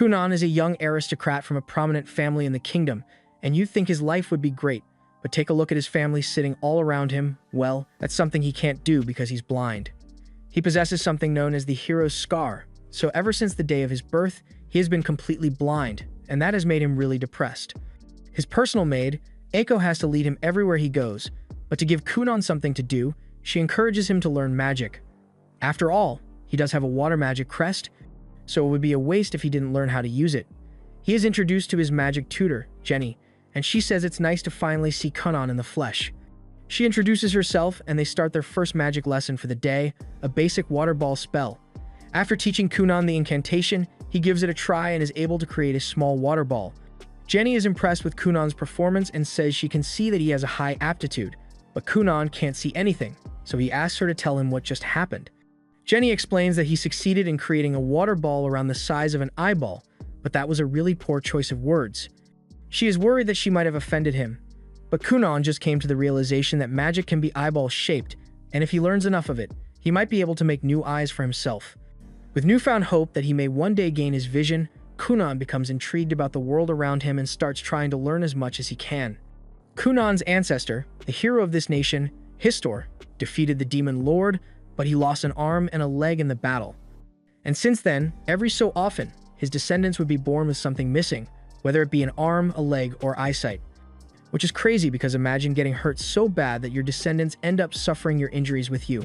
Kunan is a young aristocrat from a prominent family in the kingdom, and you'd think his life would be great, but take a look at his family sitting all around him. Well, that's something he can't do because he's blind. He possesses something known as the hero's scar, so ever since the day of his birth, he has been completely blind, and that has made him really depressed. His personal maid, Eiko, has to lead him everywhere he goes, but to give Kunan something to do, she encourages him to learn magic. After all, he does have a water magic crest, so it would be a waste if he didn't learn how to use it. He is introduced to his magic tutor, Jenny, and she says it's nice to finally see Kunan in the flesh. She introduces herself and they start their first magic lesson for the day, a basic water ball spell. After teaching Kunan the incantation, he gives it a try and is able to create a small water ball. Jenny is impressed with Kunan's performance and says she can see that he has a high aptitude, but Kunan can't see anything, so he asks her to tell him what just happened. Jenny explains that he succeeded in creating a water ball around the size of an eyeball, but that was a really poor choice of words. She is worried that she might have offended him, but Kunan just came to the realization that magic can be eyeball-shaped, and if he learns enough of it, he might be able to make new eyes for himself. With newfound hope that he may one day gain his vision, Kunan becomes intrigued about the world around him and starts trying to learn as much as he can. Kunan's ancestor, the hero of this nation, Histor, defeated the demon lord, but he lost an arm and a leg in the battle. And since then, every so often, his descendants would be born with something missing, whether it be an arm, a leg, or eyesight. Which is crazy because imagine getting hurt so bad that your descendants end up suffering your injuries with you.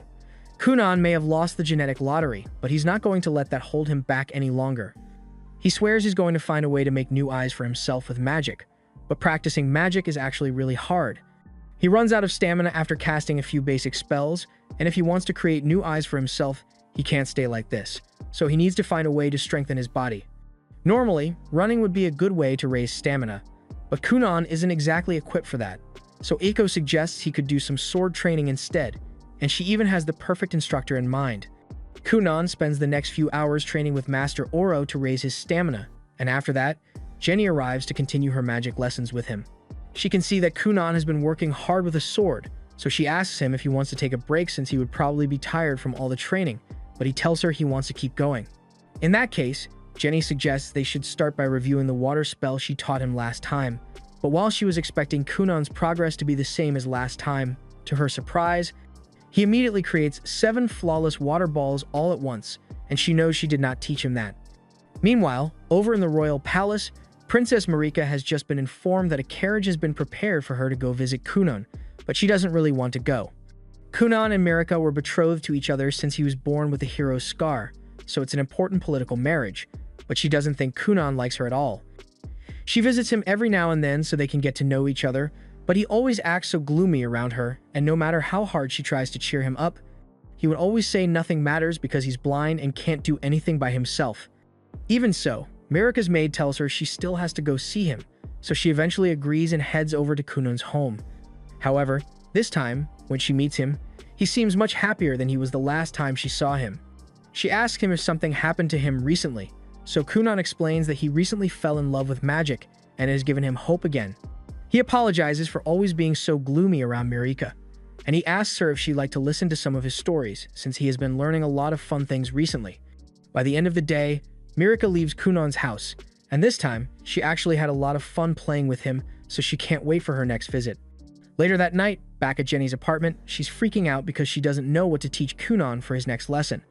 Kunan may have lost the genetic lottery, but he's not going to let that hold him back any longer. He swears he's going to find a way to make new eyes for himself with magic, but practicing magic is actually really hard. He runs out of stamina after casting a few basic spells, and if he wants to create new eyes for himself, he can't stay like this, so he needs to find a way to strengthen his body. Normally, running would be a good way to raise stamina, but Kunan isn't exactly equipped for that, so Eiko suggests he could do some sword training instead, and she even has the perfect instructor in mind. Kunan spends the next few hours training with Master Oro to raise his stamina, and after that, Jenny arrives to continue her magic lessons with him. She can see that Kunan has been working hard with a sword, so she asks him if he wants to take a break since he would probably be tired from all the training, but he tells her he wants to keep going. In that case, Jenny suggests they should start by reviewing the water spell she taught him last time, but while she was expecting Kunan's progress to be the same as last time, to her surprise, he immediately creates 7 flawless water balls all at once, and she knows she did not teach him that. Meanwhile, over in the royal palace, Princess Marika has just been informed that a carriage has been prepared for her to go visit Kunan, but she doesn't really want to go. Kunan and Marika were betrothed to each other since he was born with the hero's scar, so it's an important political marriage, but she doesn't think Kunan likes her at all. She visits him every now and then so they can get to know each other, but he always acts so gloomy around her, and no matter how hard she tries to cheer him up, he would always say nothing matters because he's blind and can't do anything by himself. Even so, Marika's maid tells her she still has to go see him, so she eventually agrees and heads over to Kunan's home. However, this time, when she meets him, he seems much happier than he was the last time she saw him. She asks him if something happened to him recently, so Kunan explains that he recently fell in love with magic and it has given him hope again. He apologizes for always being so gloomy around Marika, and he asks her if she'd like to listen to some of his stories since he has been learning a lot of fun things recently. By the end of the day, Marika leaves Kunan's house, and this time, she actually had a lot of fun playing with him, so she can't wait for her next visit. Later that night, back at Jenny's apartment, she's freaking out because she doesn't know what to teach Kunan for his next lesson.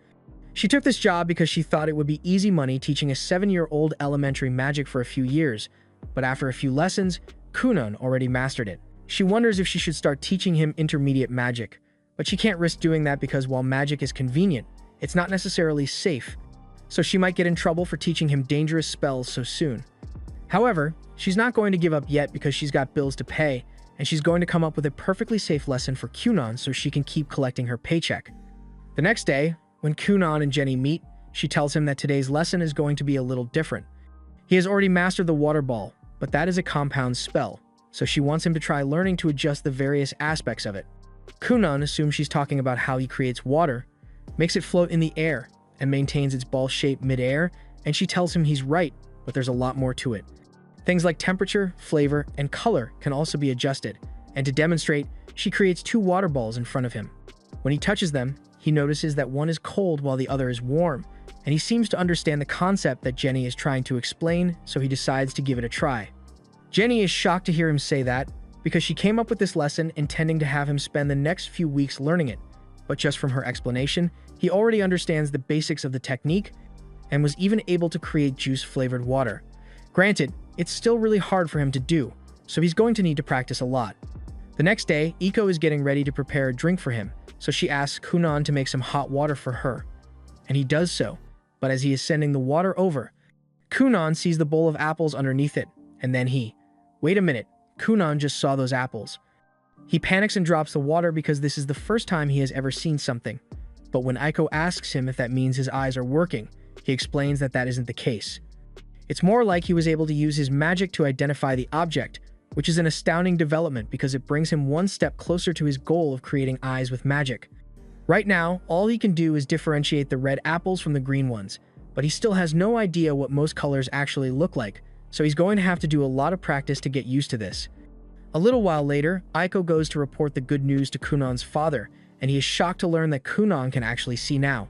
She took this job because she thought it would be easy money teaching a 7-year-old elementary magic for a few years, but after a few lessons, Kunan already mastered it. She wonders if she should start teaching him intermediate magic, but she can't risk doing that because while magic is convenient, it's not necessarily safe, so she might get in trouble for teaching him dangerous spells so soon. However, she's not going to give up yet because she's got bills to pay, and she's going to come up with a perfectly safe lesson for Kunan so she can keep collecting her paycheck. The next day, when Kunan and Jenny meet, she tells him that today's lesson is going to be a little different. He has already mastered the water ball, but that is a compound spell, so she wants him to try learning to adjust the various aspects of it. Kunan assumes she's talking about how he creates water, makes it float in the air, and maintains its ball shape mid-air, and she tells him he's right, but there's a lot more to it. Things like temperature, flavor, and color can also be adjusted, and to demonstrate, she creates 2 water balls in front of him. When he touches them, he notices that one is cold while the other is warm, and he seems to understand the concept that Jenny is trying to explain, so he decides to give it a try. Jenny is shocked to hear him say that, because she came up with this lesson intending to have him spend the next few weeks learning it, but just from her explanation, he already understands the basics of the technique and was even able to create juice-flavored water. Granted, it's still really hard for him to do, so he's going to need to practice a lot. The next day, Iko is getting ready to prepare a drink for him, so she asks Kunan to make some hot water for her. And he does so, but as he is sending the water over, Kunan sees the bowl of apples underneath it, and then wait a minute, Kunan just saw those apples. He panics and drops the water because this is the first time he has ever seen something. But when Iko asks him if that means his eyes are working, he explains that that isn't the case. It's more like he was able to use his magic to identify the object, which is an astounding development because it brings him one step closer to his goal of creating eyes with magic. Right now, all he can do is differentiate the red apples from the green ones, but he still has no idea what most colors actually look like, so he's going to have to do a lot of practice to get used to this. A little while later, Iko goes to report the good news to Kunan's father, and he is shocked to learn that Kunan can actually see now.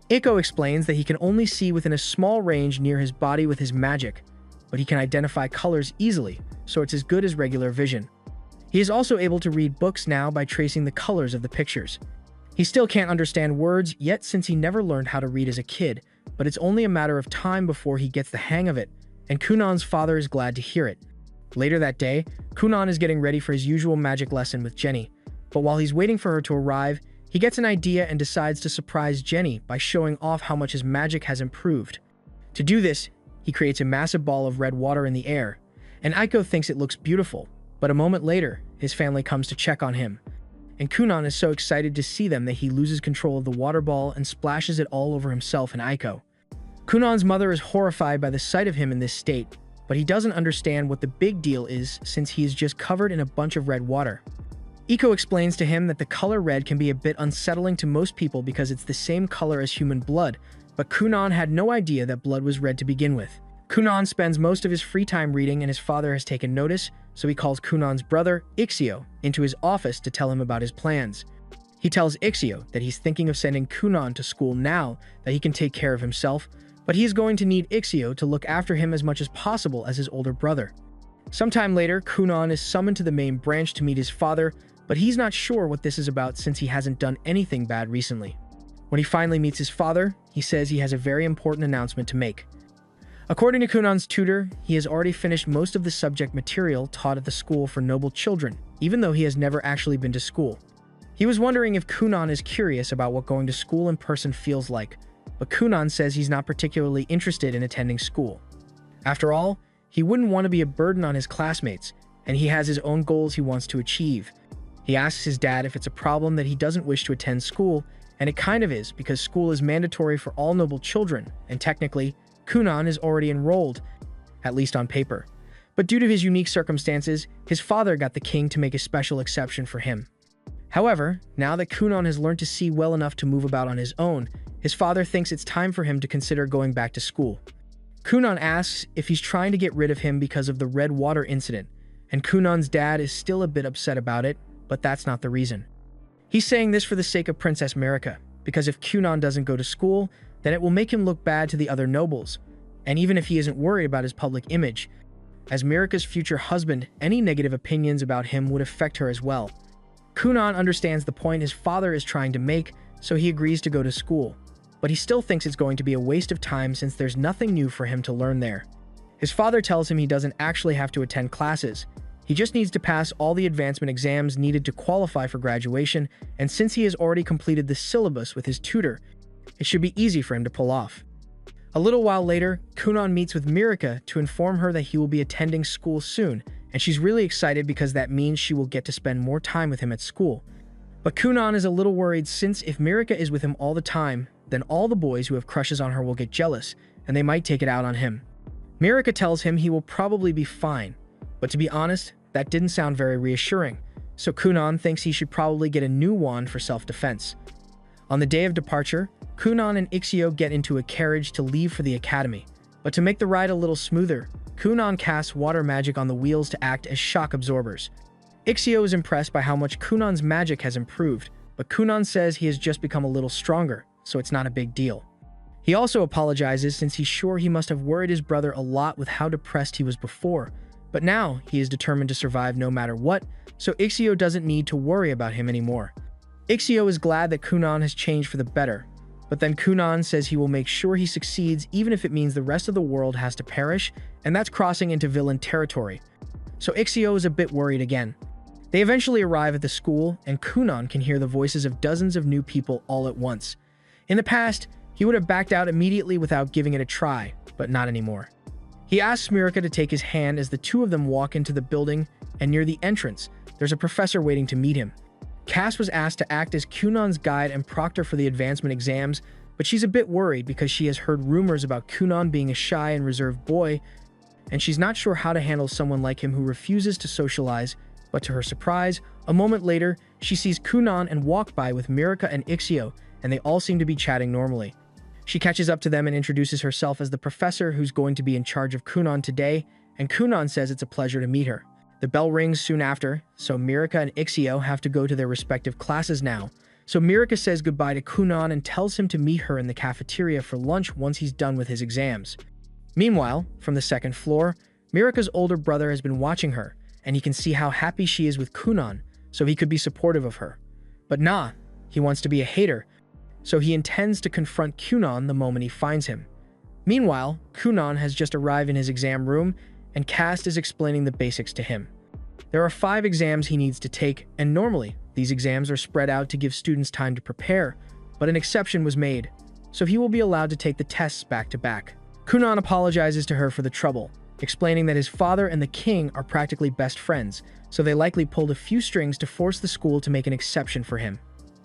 Iko explains that he can only see within a small range near his body with his magic, but he can identify colors easily, so it's as good as regular vision. He is also able to read books now by tracing the colors of the pictures. He still can't understand words yet since he never learned how to read as a kid, but it's only a matter of time before he gets the hang of it, and Kunan's father is glad to hear it. Later that day, Kunan is getting ready for his usual magic lesson with Jenny, but while he's waiting for her to arrive, he gets an idea and decides to surprise Jenny by showing off how much his magic has improved. To do this, he creates a massive ball of red water in the air, and Iko thinks it looks beautiful, but a moment later, his family comes to check on him. And Kunan is so excited to see them that he loses control of the water ball and splashes it all over himself and Iko. Kunan's mother is horrified by the sight of him in this state, but he doesn't understand what the big deal is since he is just covered in a bunch of red water. Iko explains to him that the color red can be a bit unsettling to most people because it's the same color as human blood, but Kunan had no idea that blood was red to begin with. Kunan spends most of his free time reading and his father has taken notice, so he calls Kunan's brother, Ixio, into his office to tell him about his plans. He tells Ixio that he's thinking of sending Kunan to school now that he can take care of himself, but he is going to need Ixio to look after him as much as possible as his older brother. Sometime later, Kunan is summoned to the main branch to meet his father, but he's not sure what this is about since he hasn't done anything bad recently. When he finally meets his father, he says he has a very important announcement to make. According to Kunan's tutor, he has already finished most of the subject material taught at the school for noble children, even though he has never actually been to school. He was wondering if Kunan is curious about what going to school in person feels like, but Kunan says he's not particularly interested in attending school. After all, he wouldn't want to be a burden on his classmates, and he has his own goals he wants to achieve. He asks his dad if it's a problem that he doesn't wish to attend school, and it kind of is because school is mandatory for all noble children, and technically, Kunan is already enrolled, at least on paper. But due to his unique circumstances, his father got the king to make a special exception for him. However, now that Kunan has learned to see well enough to move about on his own, his father thinks it's time for him to consider going back to school. Kunan asks if he's trying to get rid of him because of the red water incident, and Kunan's dad is still a bit upset about it, but that's not the reason. He's saying this for the sake of Princess Marika, because if Kunan doesn't go to school, then it will make him look bad to the other nobles, and even if he isn't worried about his public image, as Marika's future husband, any negative opinions about him would affect her as well. Kunan understands the point his father is trying to make, so he agrees to go to school, but he still thinks it's going to be a waste of time since there's nothing new for him to learn there. His father tells him he doesn't actually have to attend classes. He just needs to pass all the advancement exams needed to qualify for graduation, and since he has already completed the syllabus with his tutor, it should be easy for him to pull off. A little while later, Kunan meets with Marika to inform her that he will be attending school soon, and she's really excited because that means she will get to spend more time with him at school. But Kunan is a little worried since if Marika is with him all the time, then all the boys who have crushes on her will get jealous, and they might take it out on him. Marika tells him he will probably be fine, but to be honest, that didn't sound very reassuring, so Kunan thinks he should probably get a new wand for self-defense. On the day of departure, Kunan and Ixio get into a carriage to leave for the academy, but to make the ride a little smoother, Kunan casts water magic on the wheels to act as shock absorbers. Ixio is impressed by how much Kunan's magic has improved, but Kunan says he has just become a little stronger, so it's not a big deal. He also apologizes since he's sure he must have worried his brother a lot with how depressed he was before, but now he is determined to survive no matter what, so Ixio doesn't need to worry about him anymore. Ixio is glad that Kunan has changed for the better, but then Kunan says he will make sure he succeeds even if it means the rest of the world has to perish, and that's crossing into villain territory. So Ixio is a bit worried again. They eventually arrive at the school, and Kunan can hear the voices of dozens of new people all at once. In the past, he would have backed out immediately without giving it a try, but not anymore. He asks Mirka to take his hand as the two of them walk into the building, and near the entrance, there's a professor waiting to meet him. Cass was asked to act as Kunan's guide and proctor for the advancement exams, but she's a bit worried because she has heard rumors about Kunan being a shy and reserved boy, and she's not sure how to handle someone like him who refuses to socialize. But to her surprise, a moment later, she sees Kunan and walk by with Mirka and Ixio, and they all seem to be chatting normally. She catches up to them and introduces herself as the professor who's going to be in charge of Kunan today, and Kunan says it's a pleasure to meet her. The bell rings soon after, so Mirka and Ixio have to go to their respective classes now. So Mirka says goodbye to Kunan and tells him to meet her in the cafeteria for lunch once he's done with his exams. Meanwhile, from the second floor, Mirka's older brother has been watching her, and he can see how happy she is with Kunan, so he could be supportive of her. But nah, he wants to be a hater, so he intends to confront Kunan the moment he finds him. Meanwhile, Kunan has just arrived in his exam room, and Cast is explaining the basics to him. There are 5 exams he needs to take, and normally, these exams are spread out to give students time to prepare, but an exception was made, so he will be allowed to take the tests back to back. Kunan apologizes to her for the trouble, explaining that his father and the king are practically best friends, so they likely pulled a few strings to force the school to make an exception for him.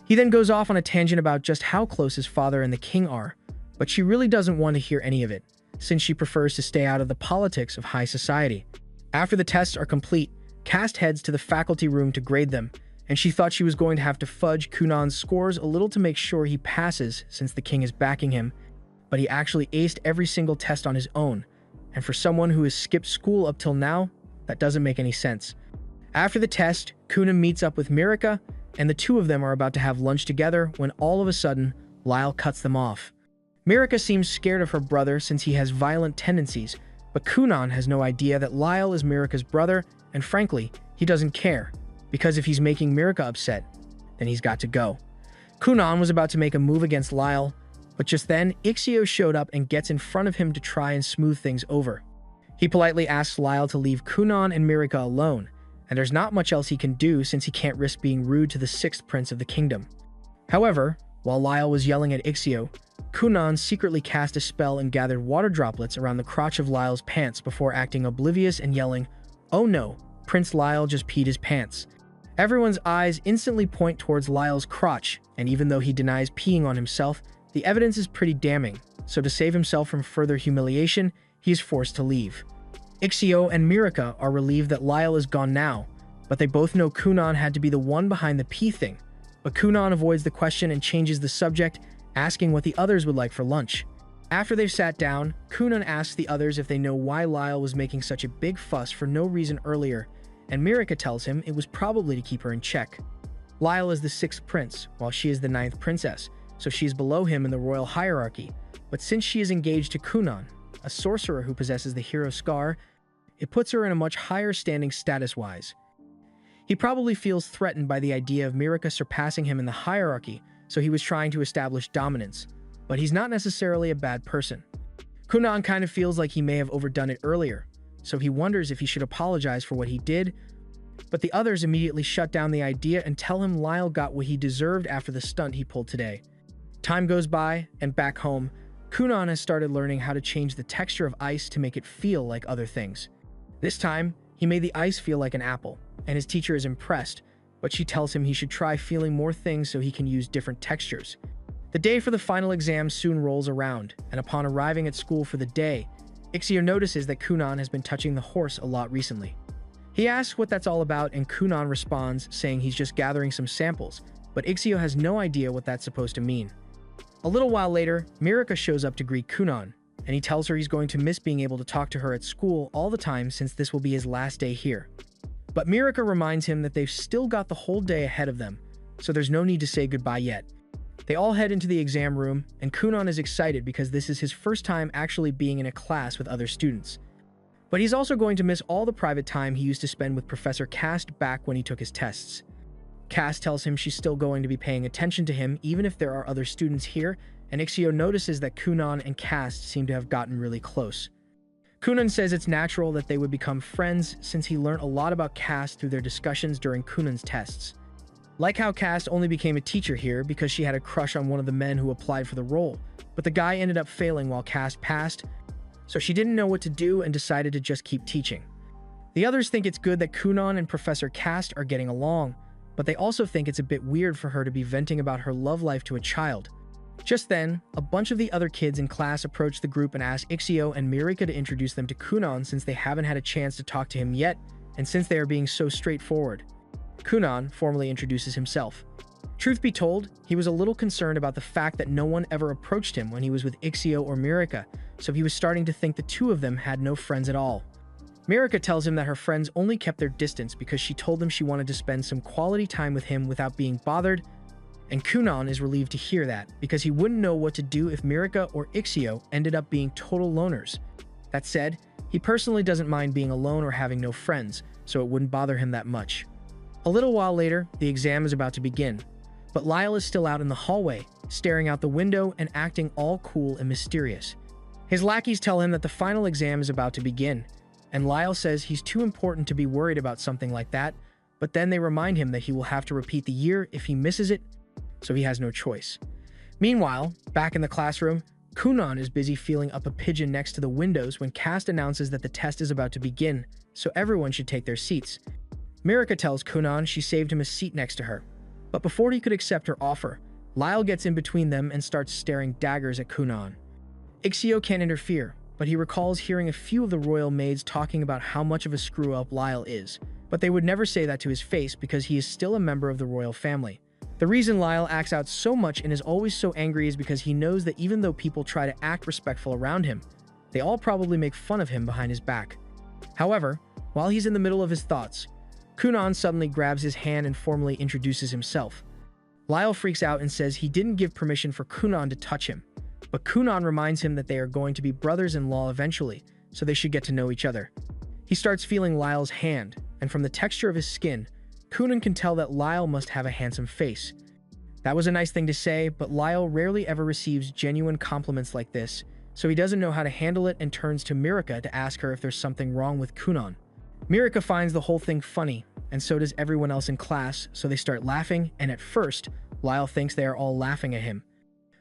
He then goes off on a tangent about just how close his father and the king are, but she really doesn't want to hear any of it, since she prefers to stay out of the politics of high society. After the tests are complete, Cast heads to the faculty room to grade them, and she thought she was going to have to fudge Kunan's scores a little to make sure he passes since the king is backing him, but he actually aced every single test on his own, and for someone who has skipped school up till now, that doesn't make any sense. After the test, Kunan meets up with Mirka, and the two of them are about to have lunch together when all of a sudden, Lyle cuts them off. Mirka seems scared of her brother since he has violent tendencies, but Kunan has no idea that Lyle is Mirka's brother, and frankly, he doesn't care, because if he's making Mirka upset, then he's got to go. Kunan was about to make a move against Lyle, but just then, Ixio showed up and gets in front of him to try and smooth things over. He politely asks Lyle to leave Kunan and Mirka alone, and there's not much else he can do since he can't risk being rude to the 6th prince of the kingdom. However, while Lyle was yelling at Ixio, Kunan secretly cast a spell and gathered water droplets around the crotch of Lyle's pants before acting oblivious and yelling, "Oh no, Prince Lyle just peed his pants." Everyone's eyes instantly point towards Lyle's crotch, and even though he denies peeing on himself, the evidence is pretty damning, so to save himself from further humiliation, he is forced to leave. Ixio and Mirka are relieved that Lyle is gone now, but they both know Kunan had to be the one behind the pee thing. But Kunan avoids the question and changes the subject, asking what the others would like for lunch. After they've sat down, Kunan asks the others if they know why Lyle was making such a big fuss for no reason earlier, and Mirka tells him it was probably to keep her in check. Lyle is the 6th prince, while she is the 9th princess, so she's below him in the royal hierarchy, but since she is engaged to Kunan, a sorcerer who possesses the hero scar, it puts her in a much higher standing status-wise. He probably feels threatened by the idea of Mirka surpassing him in the hierarchy, so he was trying to establish dominance, but he's not necessarily a bad person. Kunan kind of feels like he may have overdone it earlier, so he wonders if he should apologize for what he did, but the others immediately shut down the idea and tell him Lyle got what he deserved after the stunt he pulled today. Time goes by, and back home, Kunan has started learning how to change the texture of ice to make it feel like other things. This time, he made the ice feel like an apple, and his teacher is impressed, but she tells him he should try feeling more things so he can use different textures. The day for the final exam soon rolls around, and upon arriving at school for the day, Ixio notices that Kunan has been touching the horse a lot recently. He asks what that's all about, and Kunan responds, saying he's just gathering some samples, but Ixio has no idea what that's supposed to mean. A little while later, Mirka shows up to greet Kunan, and he tells her he's going to miss being able to talk to her at school all the time since this will be his last day here. But Mirka reminds him that they've still got the whole day ahead of them, so there's no need to say goodbye yet. They all head into the exam room, and Kunan is excited because this is his first time actually being in a class with other students. But he's also going to miss all the private time he used to spend with Professor Cast back when he took his tests. Cast tells him she's still going to be paying attention to him even if there are other students here, and Ixio notices that Kunan and Cast seem to have gotten really close. Kunan says it's natural that they would become friends since he learned a lot about Cast through their discussions during Kunan's tests. Like how Cast only became a teacher here because she had a crush on one of the men who applied for the role, but the guy ended up failing while Cast passed, so she didn't know what to do and decided to just keep teaching. The others think it's good that Kunan and Professor Cast are getting along, but they also think it's a bit weird for her to be venting about her love life to a child. Just then, a bunch of the other kids in class approach the group and ask Ixio and Mirika to introduce them to Kunan since they haven't had a chance to talk to him yet, and since they are being so straightforward. Kunan formally introduces himself. Truth be told, he was a little concerned about the fact that no one ever approached him when he was with Ixio or Mirika, so he was starting to think the two of them had no friends at all. Mirika tells him that her friends only kept their distance because she told them she wanted to spend some quality time with him without being bothered, and Kunan is relieved to hear that because he wouldn't know what to do if Mirika or Ixio ended up being total loners. That said, he personally doesn't mind being alone or having no friends, so it wouldn't bother him that much. A little while later, the exam is about to begin, but Lyle is still out in the hallway, staring out the window and acting all cool and mysterious. His lackeys tell him that the final exam is about to begin, and Lyle says he's too important to be worried about something like that, but then they remind him that he will have to repeat the year if he misses it, so he has no choice. Meanwhile, back in the classroom, Kunan is busy feeling up a pigeon next to the windows when Cast announces that the test is about to begin, so everyone should take their seats. Mirika tells Kunan she saved him a seat next to her, but before he could accept her offer, Lyle gets in between them and starts staring daggers at Kunan. Ixio can't interfere, but he recalls hearing a few of the royal maids talking about how much of a screw-up Lyle is, but they would never say that to his face because he is still a member of the royal family. The reason Lyle acts out so much and is always so angry is because he knows that even though people try to act respectful around him, they all probably make fun of him behind his back. However, while he's in the middle of his thoughts, Kunan suddenly grabs his hand and formally introduces himself. Lyle freaks out and says he didn't give permission for Kunan to touch him, but Kunan reminds him that they are going to be brothers-in-law eventually, so they should get to know each other. He starts feeling Lyle's hand, and from the texture of his skin, Kunan can tell that Lyle must have a handsome face. That was a nice thing to say, but Lyle rarely ever receives genuine compliments like this, so he doesn't know how to handle it and turns to Mirika to ask her if there's something wrong with Kunan. Mirika finds the whole thing funny, and so does everyone else in class, so they start laughing, and at first, Lyle thinks they are all laughing at him.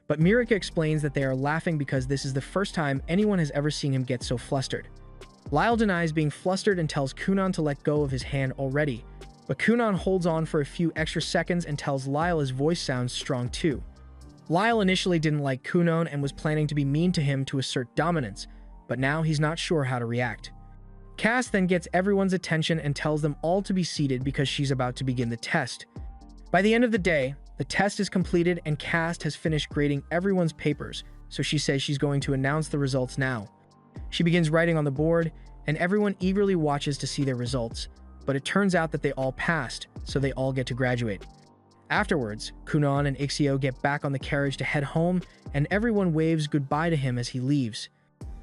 But Mirika explains that they are laughing because this is the first time anyone has ever seen him get so flustered. Lyle denies being flustered and tells Kunan to let go of his hand already, but Kunan holds on for a few extra seconds and tells Lyle his voice sounds strong too. Lyle initially didn't like Kunan and was planning to be mean to him to assert dominance, but now he's not sure how to react. Cass then gets everyone's attention and tells them all to be seated because she's about to begin the test. By the end of the day, the test is completed and Cass has finished grading everyone's papers, so she says she's going to announce the results now. She begins writing on the board, and everyone eagerly watches to see their results, but it turns out that they all passed, so they all get to graduate. Afterwards, Kunan and Ixio get back on the carriage to head home, and everyone waves goodbye to him as he leaves.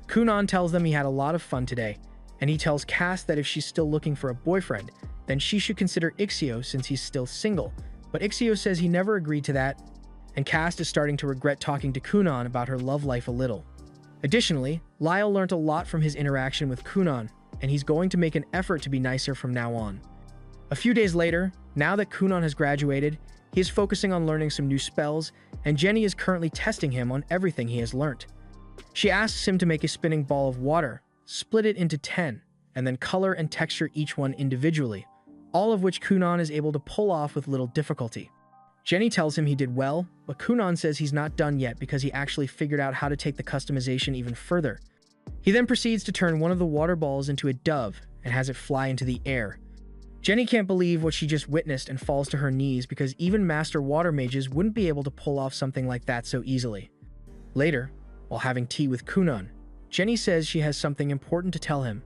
Kunan tells them he had a lot of fun today, and he tells Cass that if she's still looking for a boyfriend, then she should consider Ixio since he's still single, but Ixio says he never agreed to that, and Cass is starting to regret talking to Kunan about her love life a little. Additionally, Lyle learned a lot from his interaction with Kunan, and he's going to make an effort to be nicer from now on. A few days later, now that Kunan has graduated, he is focusing on learning some new spells, and Jenny is currently testing him on everything he has learnt. She asks him to make a spinning ball of water, split it into 10, and then color and texture each one individually, all of which Kunan is able to pull off with little difficulty. Jenny tells him he did well, but Kunan says he's not done yet because he actually figured out how to take the customization even further. He then proceeds to turn one of the water balls into a dove and has it fly into the air. Jenny can't believe what she just witnessed and falls to her knees because even master water mages wouldn't be able to pull off something like that so easily. Later, while having tea with Kunan, Jenny says she has something important to tell him.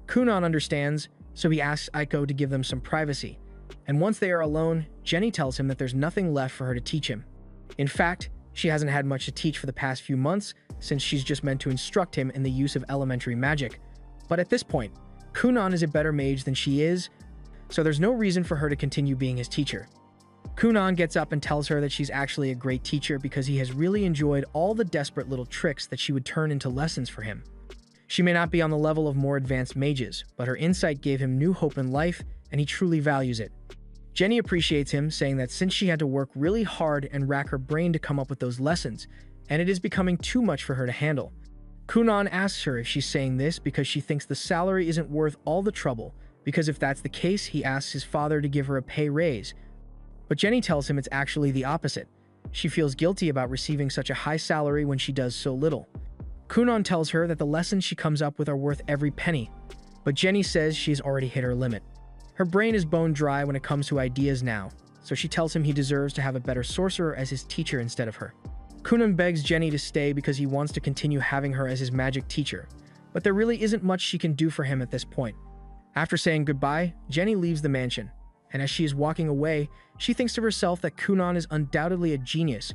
Kunan understands, so he asks Aiko to give them some privacy, and once they are alone, Jenny tells him that there's nothing left for her to teach him. In fact, she hasn't had much to teach for the past few months since she's just meant to instruct him in the use of elementary magic. But at this point, Kunan is a better mage than she is, so there's no reason for her to continue being his teacher. Kunan gets up and tells her that she's actually a great teacher because he has really enjoyed all the desperate little tricks that she would turn into lessons for him. She may not be on the level of more advanced mages, but her insight gave him new hope in life, and he truly values it. Jenny appreciates him, saying that since she had to work really hard and rack her brain to come up with those lessons, and it is becoming too much for her to handle. Kunan asks her if she's saying this because she thinks the salary isn't worth all the trouble, because if that's the case, he asks his father to give her a pay raise. But Jenny tells him it's actually the opposite. She feels guilty about receiving such a high salary when she does so little. Kunan tells her that the lessons she comes up with are worth every penny, but Jenny says she's already hit her limit. Her brain is bone dry when it comes to ideas now, so she tells him he deserves to have a better sorcerer as his teacher instead of her. Kunan begs Jenny to stay because he wants to continue having her as his magic teacher, but there really isn't much she can do for him at this point. After saying goodbye, Jenny leaves the mansion, and as she is walking away, she thinks to herself that Kunan is undoubtedly a genius,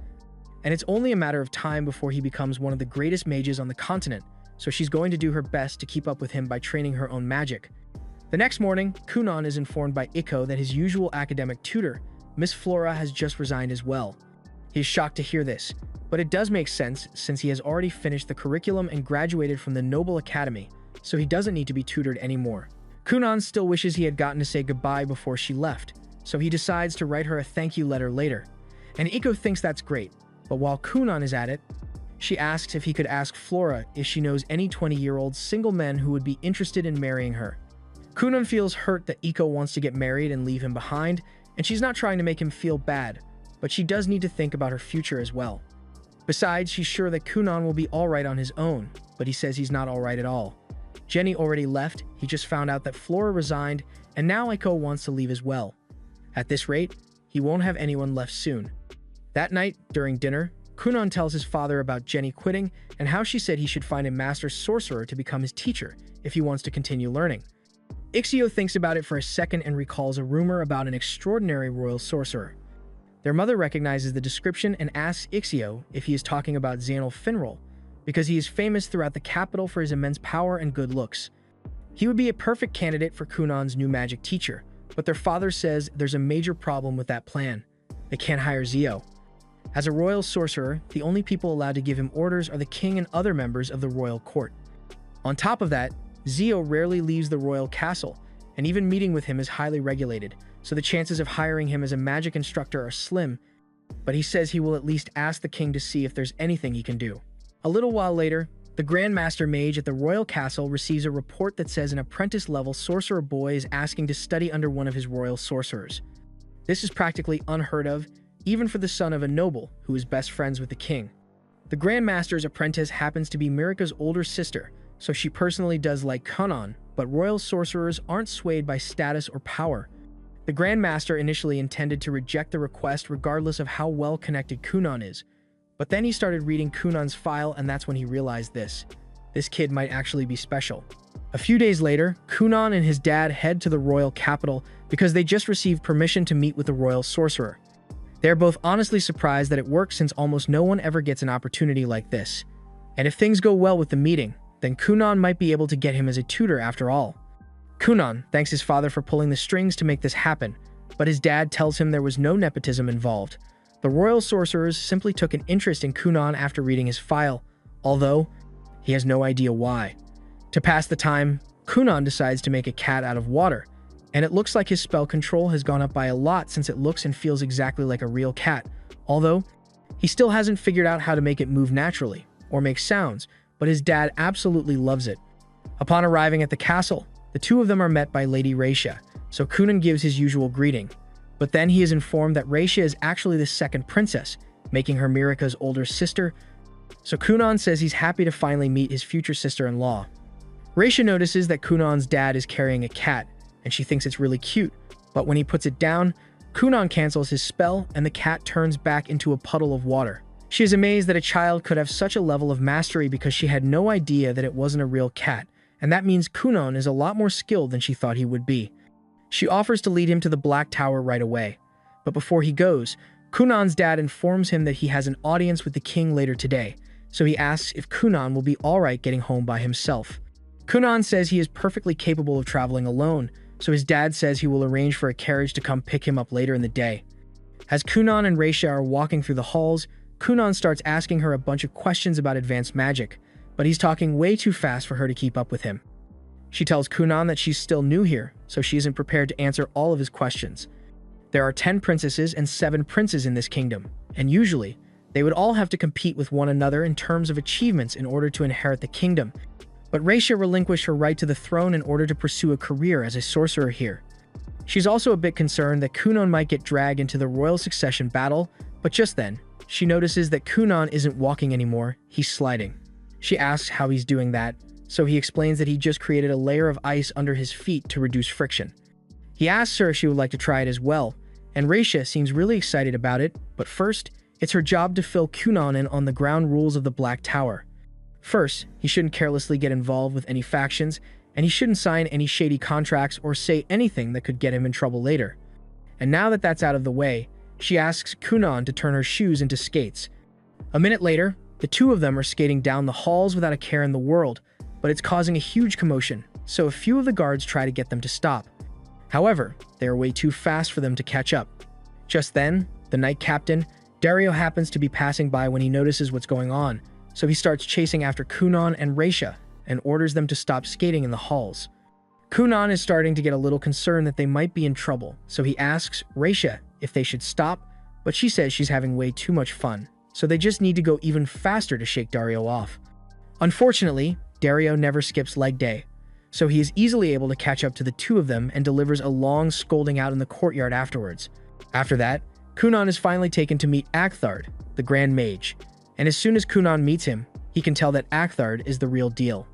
and it's only a matter of time before he becomes one of the greatest mages on the continent, so she's going to do her best to keep up with him by training her own magic. The next morning, Kunan is informed by Iko that his usual academic tutor, Miss Flora, has just resigned as well. He is shocked to hear this, but it does make sense since he has already finished the curriculum and graduated from the Noble Academy, so he doesn't need to be tutored anymore. Kunan still wishes he had gotten to say goodbye before she left, so he decides to write her a thank you letter later. And Iko thinks that's great, but while Kunan is at it, she asks if he could ask Flora if she knows any 20-year-old single men who would be interested in marrying her. Kunan feels hurt that Iko wants to get married and leave him behind, and she's not trying to make him feel bad, but she does need to think about her future as well. Besides, she's sure that Kunan will be alright on his own, but he says he's not alright at all. Jenny already left, he just found out that Flora resigned, and now Iko wants to leave as well. At this rate, he won't have anyone left soon. That night, during dinner, Kunan tells his father about Jenny quitting and how she said he should find a master sorcerer to become his teacher if he wants to continue learning. Ixio thinks about it for a second and recalls a rumor about an extraordinary royal sorcerer. Their mother recognizes the description and asks Ixio if he is talking about Xanil Finral, because he is famous throughout the capital for his immense power and good looks. He would be a perfect candidate for Kunan's new magic teacher, but their father says there's a major problem with that plan. They can't hire Zio. As a royal sorcerer, the only people allowed to give him orders are the king and other members of the royal court. On top of that, Zio rarely leaves the royal castle, and even meeting with him is highly regulated, so the chances of hiring him as a magic instructor are slim, but he says he will at least ask the king to see if there's anything he can do. A little while later, the Grand Master Mage at the royal castle receives a report that says an apprentice-level sorcerer boy is asking to study under one of his royal sorcerers. This is practically unheard of, even for the son of a noble who is best friends with the king. The Grand Master's apprentice happens to be Mirika's older sister, so she personally does like Kunan, but royal sorcerers aren't swayed by status or power. The Grand Master initially intended to reject the request regardless of how well connected Kunan is, but then he started reading Kunan's file and that's when he realized this. This kid might actually be special. A few days later, Kunan and his dad head to the royal capital because they just received permission to meet with the royal sorcerer. They are both honestly surprised that it works since almost no one ever gets an opportunity like this. And if things go well with the meeting, then Kunan might be able to get him as a tutor after all. Kunan thanks his father for pulling the strings to make this happen, but his dad tells him there was no nepotism involved. The royal sorcerers simply took an interest in Kunan after reading his file, although he has no idea why. To pass the time, Kunan decides to make a cat out of water, and it looks like his spell control has gone up by a lot since it looks and feels exactly like a real cat, although he still hasn't figured out how to make it move naturally or make sounds, but his dad absolutely loves it. Upon arriving at the castle, the two of them are met by Lady Raisha, so Kunan gives his usual greeting, but then he is informed that Raisha is actually the second princess, making her Mirika's older sister, so Kunan says he's happy to finally meet his future sister-in-law. Raisha notices that Kunan's dad is carrying a cat, and she thinks it's really cute, but when he puts it down, Kunan cancels his spell and the cat turns back into a puddle of water. She is amazed that a child could have such a level of mastery because she had no idea that it wasn't a real cat, and that means Kunan is a lot more skilled than she thought he would be. She offers to lead him to the Black Tower right away, but before he goes, Kunan's dad informs him that he has an audience with the king later today, so he asks if Kunan will be alright getting home by himself. Kunan says he is perfectly capable of traveling alone, so his dad says he will arrange for a carriage to come pick him up later in the day. As Kunan and Reisha are walking through the halls, Kunan starts asking her a bunch of questions about advanced magic, but he's talking way too fast for her to keep up with him. She tells Kunan that she's still new here, so she isn't prepared to answer all of his questions. There are 10 princesses and 7 princes in this kingdom, and usually, they would all have to compete with one another in terms of achievements in order to inherit the kingdom. But Reisha relinquished her right to the throne in order to pursue a career as a sorcerer here. She's also a bit concerned that Kunan might get dragged into the royal succession battle, but just then, she notices that Kunan isn't walking anymore, he's sliding. She asks how he's doing that, so he explains that he just created a layer of ice under his feet to reduce friction. He asks her if she would like to try it as well, and Reisha seems really excited about it, but first, it's her job to fill Kunan in on the ground rules of the Black Tower. First, he shouldn't carelessly get involved with any factions, and he shouldn't sign any shady contracts or say anything that could get him in trouble later. And now that that's out of the way, she asks Kunan to turn her shoes into skates. A minute later, the two of them are skating down the halls without a care in the world, but it's causing a huge commotion, so a few of the guards try to get them to stop. However, they are way too fast for them to catch up. Just then, the knight captain, Dario, happens to be passing by when he notices what's going on, so he starts chasing after Kunan and Reisha and orders them to stop skating in the halls. Kunan is starting to get a little concerned that they might be in trouble, so he asks Reisha if they should stop, but she says she's having way too much fun, so they just need to go even faster to shake Dario off. Unfortunately, Dario never skips leg day, so he is easily able to catch up to the two of them and delivers a long scolding out in the courtyard afterwards. After that, Kunan is finally taken to meet Akthard, the Grand Mage, and as soon as Kunan meets him, he can tell that Akthard is the real deal.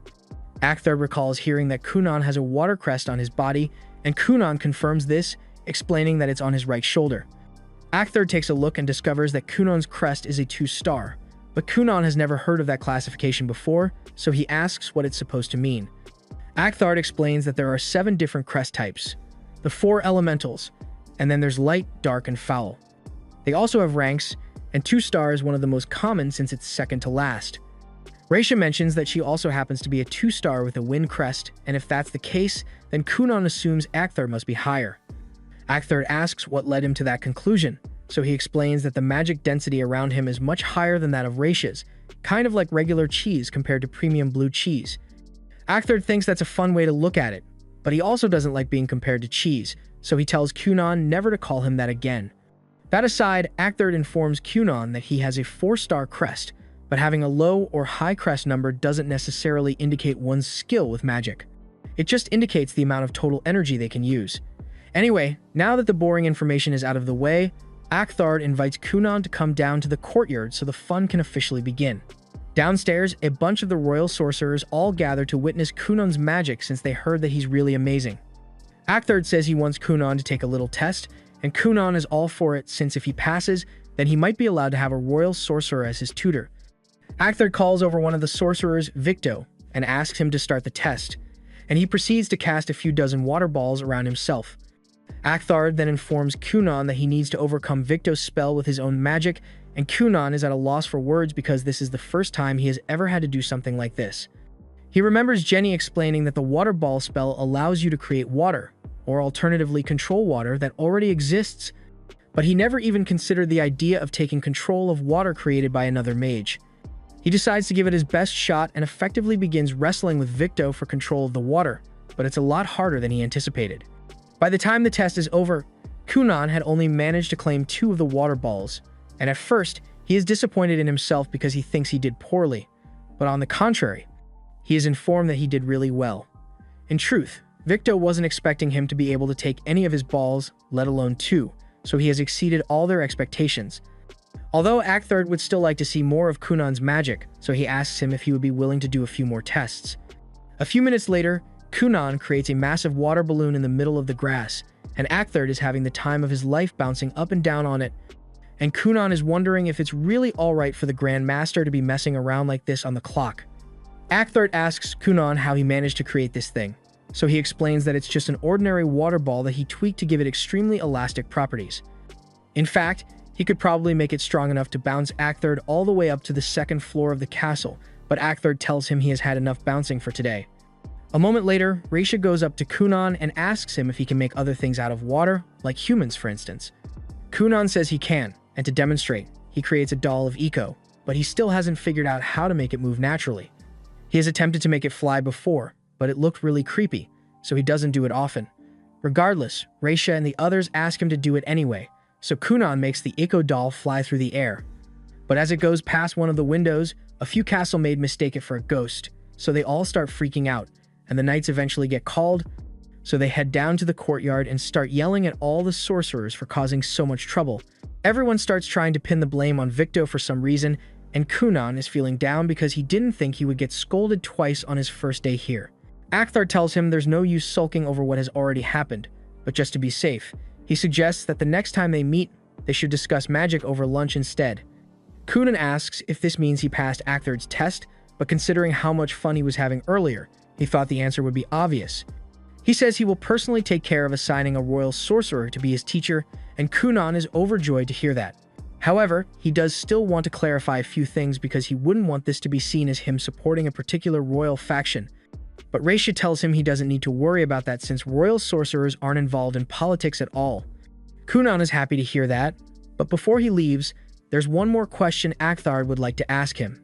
Akthard recalls hearing that Kunan has a water crest on his body, and Kunan confirms this, explaining that it's on his right shoulder. Akthard takes a look and discovers that Kunan's crest is a 2-star, but Kunan has never heard of that classification before, so he asks what it's supposed to mean. Akthard explains that there are 7 different crest types, the 4 elementals, and then there's light, dark, and foul. They also have ranks, and 2-star is one of the most common since it's second to last. Reisha mentions that she also happens to be a 2-star with a wind crest, and if that's the case, then Kunan assumes Akthard must be higher. Akthard asks what led him to that conclusion, so he explains that the magic density around him is much higher than that of Reisha's, kind of like regular cheese compared to premium blue cheese. Akthard thinks that's a fun way to look at it, but he also doesn't like being compared to cheese, so he tells Kunan never to call him that again. That aside, Akthard informs Kunan that he has a 4-star crest, but having a low or high crest number doesn't necessarily indicate one's skill with magic. It just indicates the amount of total energy they can use. Anyway, now that the boring information is out of the way, Akthard invites Kunan to come down to the courtyard so the fun can officially begin. Downstairs, a bunch of the royal sorcerers all gather to witness Kunan's magic since they heard that he's really amazing. Akthard says he wants Kunan to take a little test, and Kunan is all for it since if he passes, then he might be allowed to have a royal sorcerer as his tutor. Akthard calls over one of the sorcerers, Victo, and asks him to start the test, and he proceeds to cast a few dozen water balls around himself. Akthard then informs Kunan that he needs to overcome Victo's spell with his own magic, and Kunan is at a loss for words because this is the first time he has ever had to do something like this. He remembers Jenny explaining that the water ball spell allows you to create water, or alternatively control water that already exists, but he never even considered the idea of taking control of water created by another mage. He decides to give it his best shot and effectively begins wrestling with Victo for control of the water, but it's a lot harder than he anticipated. By the time the test is over, Kunan had only managed to claim 2 of the water balls, and at first, he is disappointed in himself because he thinks he did poorly, but on the contrary, he is informed that he did really well. In truth, Victo wasn't expecting him to be able to take any of his balls, let alone 2, so he has exceeded all their expectations. Although Akthard would still like to see more of Kunan's magic, so he asks him if he would be willing to do a few more tests. A few minutes later, Kunan creates a massive water balloon in the middle of the grass, and Akthard is having the time of his life bouncing up and down on it, and Kunan is wondering if it's really alright for the Grand Master to be messing around like this on the clock. Akthard asks Kunan how he managed to create this thing, so he explains that it's just an ordinary water ball that he tweaked to give it extremely elastic properties. In fact, He could probably make it strong enough to bounce Acthard all the way up to the second floor of the castle, but Acthard tells him he has had enough bouncing for today. A moment later, Raisha goes up to Kunan and asks him if he can make other things out of water, like humans for instance. Kunan says he can, and to demonstrate, he creates a doll of Eco, but he still hasn't figured out how to make it move naturally. He has attempted to make it fly before, but it looked really creepy, so he doesn't do it often. Regardless, Raisha and the others ask him to do it anyway, so Kunan makes the Eco doll fly through the air. But as it goes past one of the windows, a few castle-maid mistake it for a ghost, so they all start freaking out, and the knights eventually get called, so they head down to the courtyard and start yelling at all the sorcerers for causing so much trouble. Everyone starts trying to pin the blame on Victo for some reason, and Kunan is feeling down because he didn't think he would get scolded twice on his first day here. Acthar tells him there's no use sulking over what has already happened, but just to be safe, he suggests that the next time they meet, they should discuss magic over lunch instead. Kunan asks if this means he passed Acthar's test, but considering how much fun he was having earlier, he thought the answer would be obvious. He says he will personally take care of assigning a royal sorcerer to be his teacher, and Kunan is overjoyed to hear that. However, he does still want to clarify a few things because he wouldn't want this to be seen as him supporting a particular royal faction. But Raisha tells him he doesn't need to worry about that since royal sorcerers aren't involved in politics at all. Kunan is happy to hear that, but before he leaves, there's one more question Acthar would like to ask him.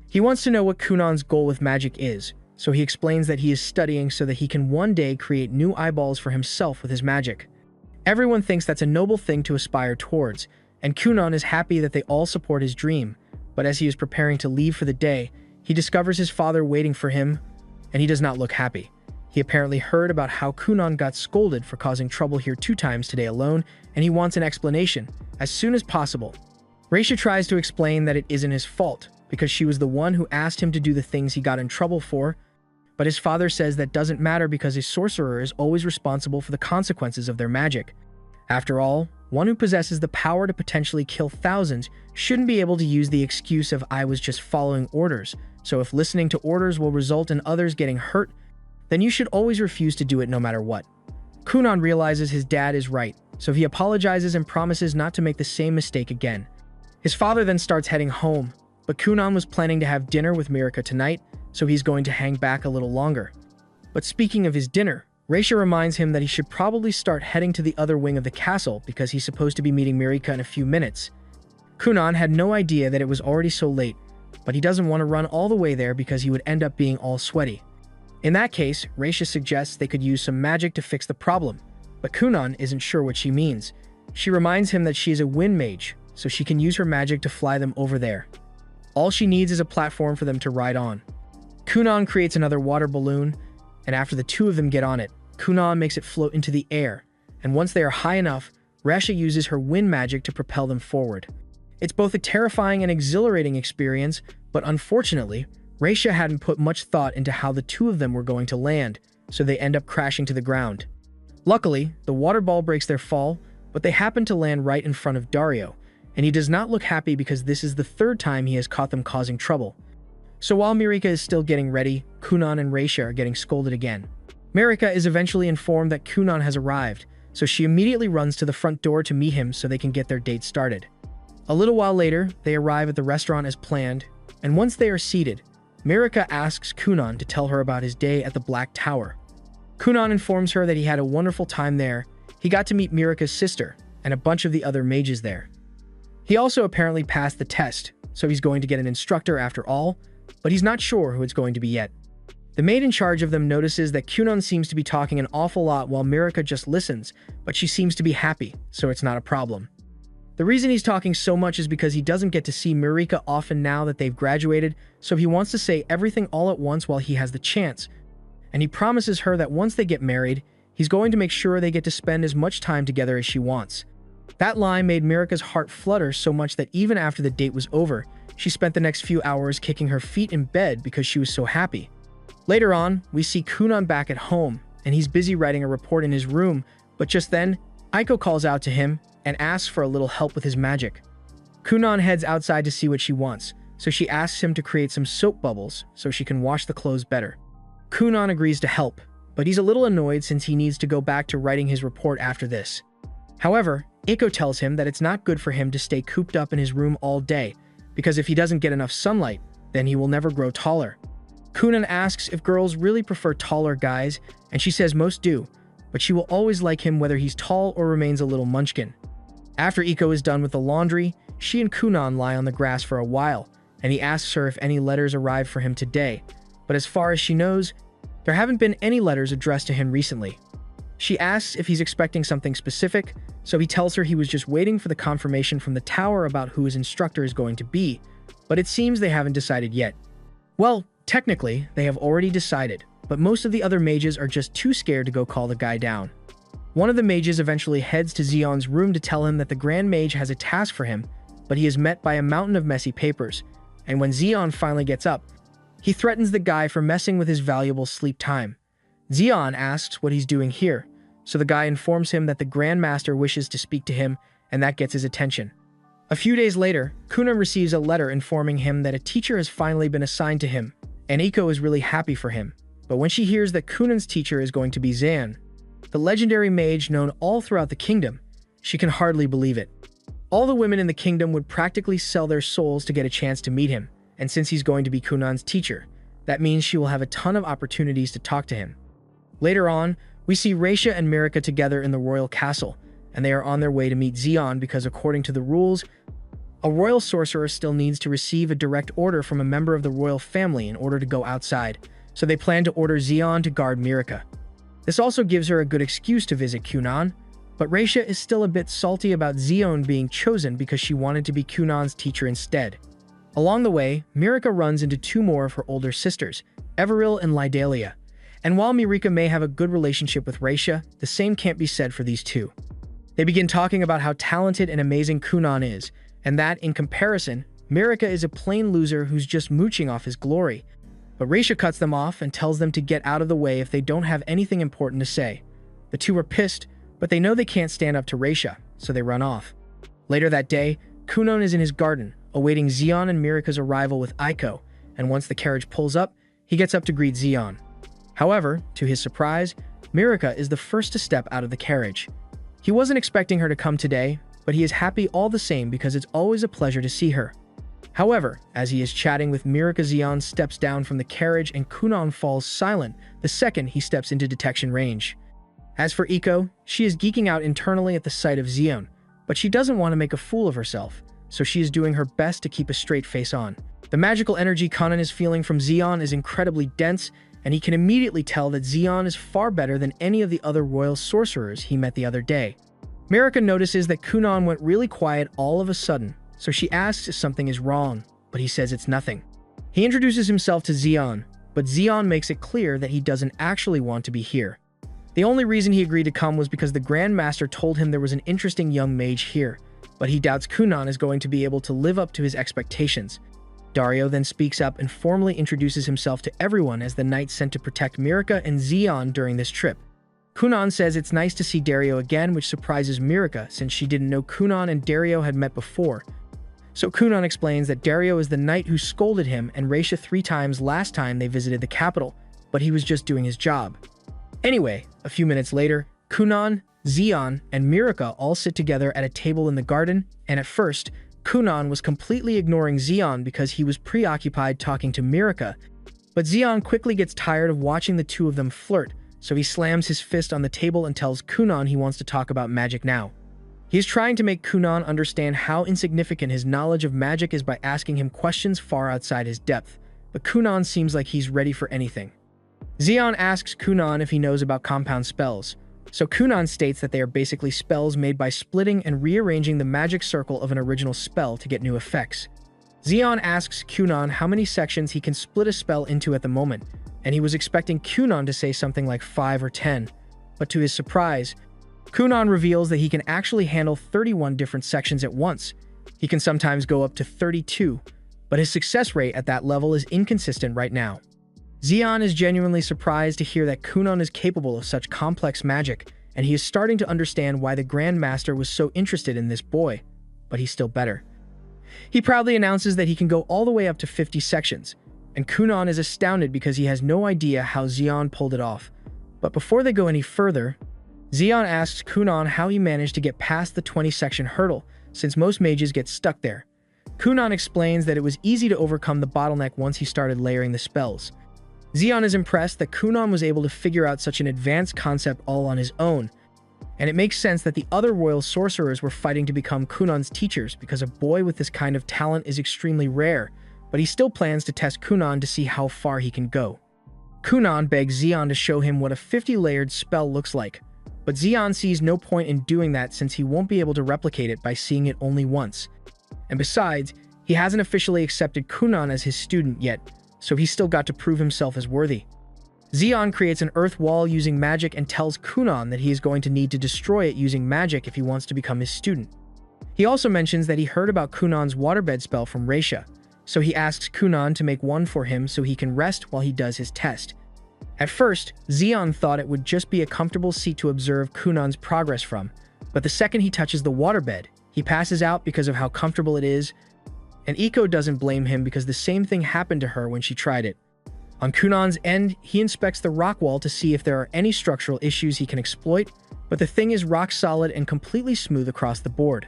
He wants to know what Kunan's goal with magic is, so he explains that he is studying so that he can one day create new eyeballs for himself with his magic. Everyone thinks that's a noble thing to aspire towards, and Kunan is happy that they all support his dream, but as he is preparing to leave for the day, he discovers his father waiting for him, and he does not look happy. He apparently heard about how Kunan got scolded for causing trouble here 2 times today alone, and he wants an explanation, as soon as possible. Raisha tries to explain that it isn't his fault, because she was the one who asked him to do the things he got in trouble for, but his father says that doesn't matter because a sorcerer is always responsible for the consequences of their magic. After all, one who possesses the power to potentially kill thousands shouldn't be able to use the excuse of "I was just following orders," so if listening to orders will result in others getting hurt, then you should always refuse to do it no matter what. Kunan realizes his dad is right, so he apologizes and promises not to make the same mistake again. His father then starts heading home, but Kunan was planning to have dinner with Mirika tonight, so he's going to hang back a little longer. But speaking of his dinner, Raisha reminds him that he should probably start heading to the other wing of the castle because he's supposed to be meeting Mirika in a few minutes. Kunan had no idea that it was already so late, but he doesn't want to run all the way there because he would end up being all sweaty. In that case, Raisha suggests they could use some magic to fix the problem, but Kunan isn't sure what she means. She reminds him that she is a wind mage, so she can use her magic to fly them over there. All she needs is a platform for them to ride on. Kunan creates another water balloon, and after the 2 of them get on it, Kunan makes it float into the air, and once they are high enough, Raisha uses her wind magic to propel them forward. It's both a terrifying and exhilarating experience, but unfortunately, Raisha hadn't put much thought into how the 2 of them were going to land, so they end up crashing to the ground. Luckily, the water ball breaks their fall, but they happen to land right in front of Dario, and he does not look happy because this is the 3rd time he has caught them causing trouble. So while Mirika is still getting ready, Kunan and Raisha are getting scolded again. Mirika is eventually informed that Kunan has arrived, so she immediately runs to the front door to meet him so they can get their date started. A little while later, they arrive at the restaurant as planned, and once they are seated, Mirika asks Kunan to tell her about his day at the Black Tower. Kunan informs her that he had a wonderful time there. He got to meet Mirika's sister and a bunch of the other mages there. He also apparently passed the test, so he's going to get an instructor after all, but he's not sure who it's going to be yet. The maid in charge of them notices that Kunan seems to be talking an awful lot while Mirika just listens, but she seems to be happy, so it's not a problem. The reason he's talking so much is because he doesn't get to see Mirika often now that they've graduated, so he wants to say everything all at once while he has the chance. And he promises her that once they get married, he's going to make sure they get to spend as much time together as she wants. That line made Mirika's heart flutter so much that even after the date was over, she spent the next few hours kicking her feet in bed because she was so happy. Later on, we see Kunan back at home, and he's busy writing a report in his room, but just then, Aiko calls out to him and asks for a little help with his magic. Kunan heads outside to see what she wants, so she asks him to create some soap bubbles so she can wash the clothes better. Kunan agrees to help, but he's a little annoyed since he needs to go back to writing his report after this. However, Eiko tells him that it's not good for him to stay cooped up in his room all day, because if he doesn't get enough sunlight, then he will never grow taller. Kunan asks if girls really prefer taller guys, and she says most do, but she will always like him whether he's tall or remains a little munchkin. After Eiko is done with the laundry, she and Kunan lie on the grass for a while, and he asks her if any letters arrived for him today, but as far as she knows, there haven't been any letters addressed to him recently. She asks if he's expecting something specific, so he tells her he was just waiting for the confirmation from the tower about who his instructor is going to be, but it seems they haven't decided yet. Well, technically, they have already decided, but most of the other mages are just too scared to go call the guy down. One of the mages eventually heads to Xion's room to tell him that the Grand Mage has a task for him, but he is met by a mountain of messy papers, and when Xion finally gets up, he threatens the guy for messing with his valuable sleep time. Xion asks what he's doing here, so the guy informs him that the Grand Master wishes to speak to him, and that gets his attention. A few days later, Kunan receives a letter informing him that a teacher has finally been assigned to him, and Eiko is really happy for him. But when she hears that Kunan's teacher is going to be Zan, the legendary mage known all throughout the kingdom, she can hardly believe it. All the women in the kingdom would practically sell their souls to get a chance to meet him, and since he's going to be Kunan's teacher, that means she will have a ton of opportunities to talk to him. Later on, we see Raisha and Mirika together in the royal castle, and they are on their way to meet Xion because according to the rules, a royal sorcerer still needs to receive a direct order from a member of the royal family in order to go outside, so they plan to order Xion to guard Mirika. This also gives her a good excuse to visit Kunan, but Raisha is still a bit salty about Xion being chosen because she wanted to be Kunan's teacher instead. Along the way, Mirika runs into two more of her older sisters, Everil and Lydalia. And while Mirika may have a good relationship with Raisha, the same can't be said for these two. They begin talking about how talented and amazing Kunan is, and that, in comparison, Mirika is a plain loser who's just mooching off his glory. But Raisha cuts them off and tells them to get out of the way if they don't have anything important to say. The two are pissed, but they know they can't stand up to Raisha, so they run off. Later that day, Kunan is in his garden, awaiting Xion and Mirika's arrival with Eiko, and once the carriage pulls up, he gets up to greet Xion. However, to his surprise, Mirika is the first to step out of the carriage. He wasn't expecting her to come today, but he is happy all the same because it's always a pleasure to see her. However, as he is chatting with Mirika, Xion steps down from the carriage and Kunan falls silent the second he steps into detection range. As for Eiko, she is geeking out internally at the sight of Xion, but she doesn't want to make a fool of herself, so she is doing her best to keep a straight face on. The magical energy Kunan is feeling from Xion is incredibly dense, and he can immediately tell that Xion is far better than any of the other royal sorcerers he met the other day. Mirika notices that Kunan went really quiet all of a sudden, so she asks if something is wrong, but he says it's nothing. He introduces himself to Xion, but Xion makes it clear that he doesn't actually want to be here. The only reason he agreed to come was because the Grand Master told him there was an interesting young mage here, but he doubts Kunan is going to be able to live up to his expectations. Dario then speaks up and formally introduces himself to everyone as the knight sent to protect Mirika and Xion during this trip. Kunan says it's nice to see Dario again, which surprises Mirika since she didn't know Kunan and Dario had met before. So Kunan explains that Dario is the knight who scolded him and Raisha 3 times last time they visited the capital, but he was just doing his job. Anyway, a few minutes later, Kunan, Xion, and Mirika all sit together at a table in the garden, and at first, Kunan was completely ignoring Xion because he was preoccupied talking to Mirika, but Xion quickly gets tired of watching the two of them flirt, so he slams his fist on the table and tells Kunan he wants to talk about magic now. He is trying to make Kunan understand how insignificant his knowledge of magic is by asking him questions far outside his depth, but Kunan seems like he's ready for anything. Xion asks Kunan if he knows about compound spells, so Kunan states that they are basically spells made by splitting and rearranging the magic circle of an original spell to get new effects. Xion asks Kunan how many sections he can split a spell into at the moment, and he was expecting Kunan to say something like 5 or 10, but to his surprise, Kunan reveals that he can actually handle 31 different sections at once. He can sometimes go up to 32, but his success rate at that level is inconsistent right now. Xion is genuinely surprised to hear that Kunan is capable of such complex magic, and he is starting to understand why the Grand Master was so interested in this boy, but he's still better. He proudly announces that he can go all the way up to 50 sections, and Kunan is astounded because he has no idea how Xion pulled it off. But before they go any further, Xion asks Kunan how he managed to get past the 20-section hurdle, since most mages get stuck there. Kunan explains that it was easy to overcome the bottleneck once he started layering the spells. Xion is impressed that Kunan was able to figure out such an advanced concept all on his own, and it makes sense that the other royal sorcerers were fighting to become Kunan's teachers because a boy with this kind of talent is extremely rare, but he still plans to test Kunan to see how far he can go. Kunan begs Xion to show him what a 50-layered spell looks like, but Xion sees no point in doing that since he won't be able to replicate it by seeing it only once. And besides, he hasn't officially accepted Kunan as his student yet, so he's still got to prove himself as worthy. Xion creates an earth wall using magic and tells Kunan that he is going to need to destroy it using magic if he wants to become his student. He also mentions that he heard about Kunan's waterbed spell from Raisha, so he asks Kunan to make one for him so he can rest while he does his test. At first, Xion thought it would just be a comfortable seat to observe Kunan's progress from, but the second he touches the waterbed, he passes out because of how comfortable it is, and Iko doesn't blame him because the same thing happened to her when she tried it. On Kunan's end, he inspects the rock wall to see if there are any structural issues he can exploit, but the thing is rock solid and completely smooth across the board.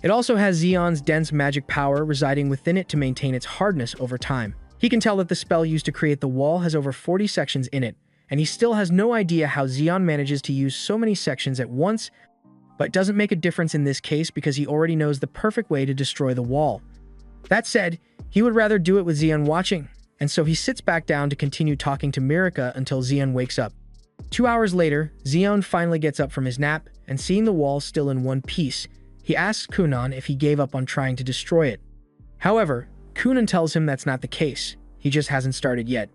It also has Xion's dense magic power residing within it to maintain its hardness over time. He can tell that the spell used to create the wall has over 40 sections in it, and he still has no idea how Xion manages to use so many sections at once, but it doesn't make a difference in this case because he already knows the perfect way to destroy the wall. That said, he would rather do it with Xion watching, and so he sits back down to continue talking to Mirika until Xion wakes up. 2 hours later, Xion finally gets up from his nap, and seeing the wall still in one piece, he asks Kunan if he gave up on trying to destroy it. However, Kunan tells him that's not the case, he just hasn't started yet.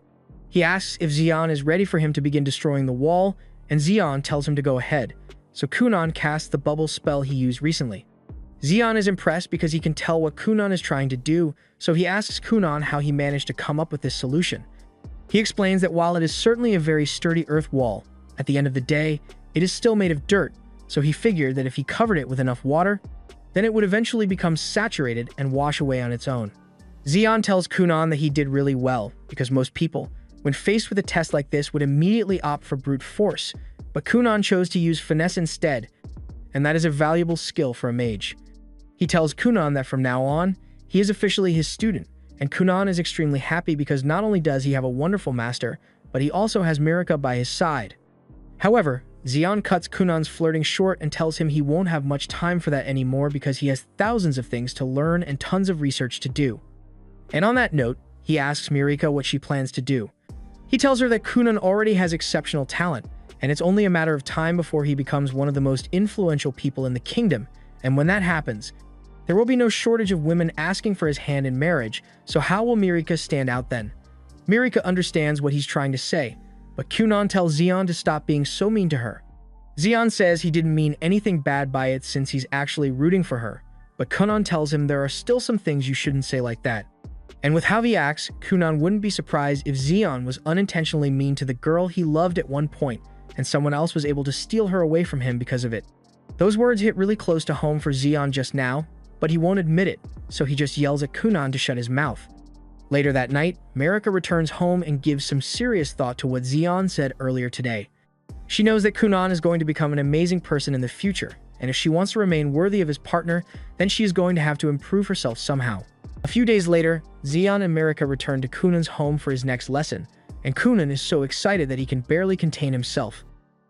He asks if Xion is ready for him to begin destroying the wall, and Xion tells him to go ahead, so Kunan casts the bubble spell he used recently. Xion is impressed because he can tell what Kunan is trying to do, so he asks Kunan how he managed to come up with this solution. He explains that while it is certainly a very sturdy earth wall, at the end of the day, it is still made of dirt, so he figured that if he covered it with enough water, then it would eventually become saturated and wash away on its own. Xion tells Kunan that he did really well, because most people, when faced with a test like this, would immediately opt for brute force, but Kunan chose to use finesse instead, and that is a valuable skill for a mage. He tells Kunan that from now on, he is officially his student, and Kunan is extremely happy because not only does he have a wonderful master, but he also has Mirika by his side. However, Xion cuts Kunan's flirting short and tells him he won't have much time for that anymore because he has thousands of things to learn and tons of research to do. And on that note, he asks Mirika what she plans to do. He tells her that Kunan already has exceptional talent, and it's only a matter of time before he becomes one of the most influential people in the kingdom, and when that happens, there will be no shortage of women asking for his hand in marriage, so how will Mirika stand out then? Mirika understands what he's trying to say, but Kunan tells Xion to stop being so mean to her. Xion says he didn't mean anything bad by it since he's actually rooting for her, but Kunan tells him there are still some things you shouldn't say like that. And with how he acts, Kunan wouldn't be surprised if Xion was unintentionally mean to the girl he loved at one point, and someone else was able to steal her away from him because of it. Those words hit really close to home for Xion just now, but he won't admit it, so he just yells at Kunan to shut his mouth. Later that night, Mirika returns home and gives some serious thought to what Xion said earlier today. She knows that Kunan is going to become an amazing person in the future, and if she wants to remain worthy of his partner, then she is going to have to improve herself somehow. A few days later, Xion and Mirika return to Kunan's home for his next lesson, and Kunan is so excited that he can barely contain himself.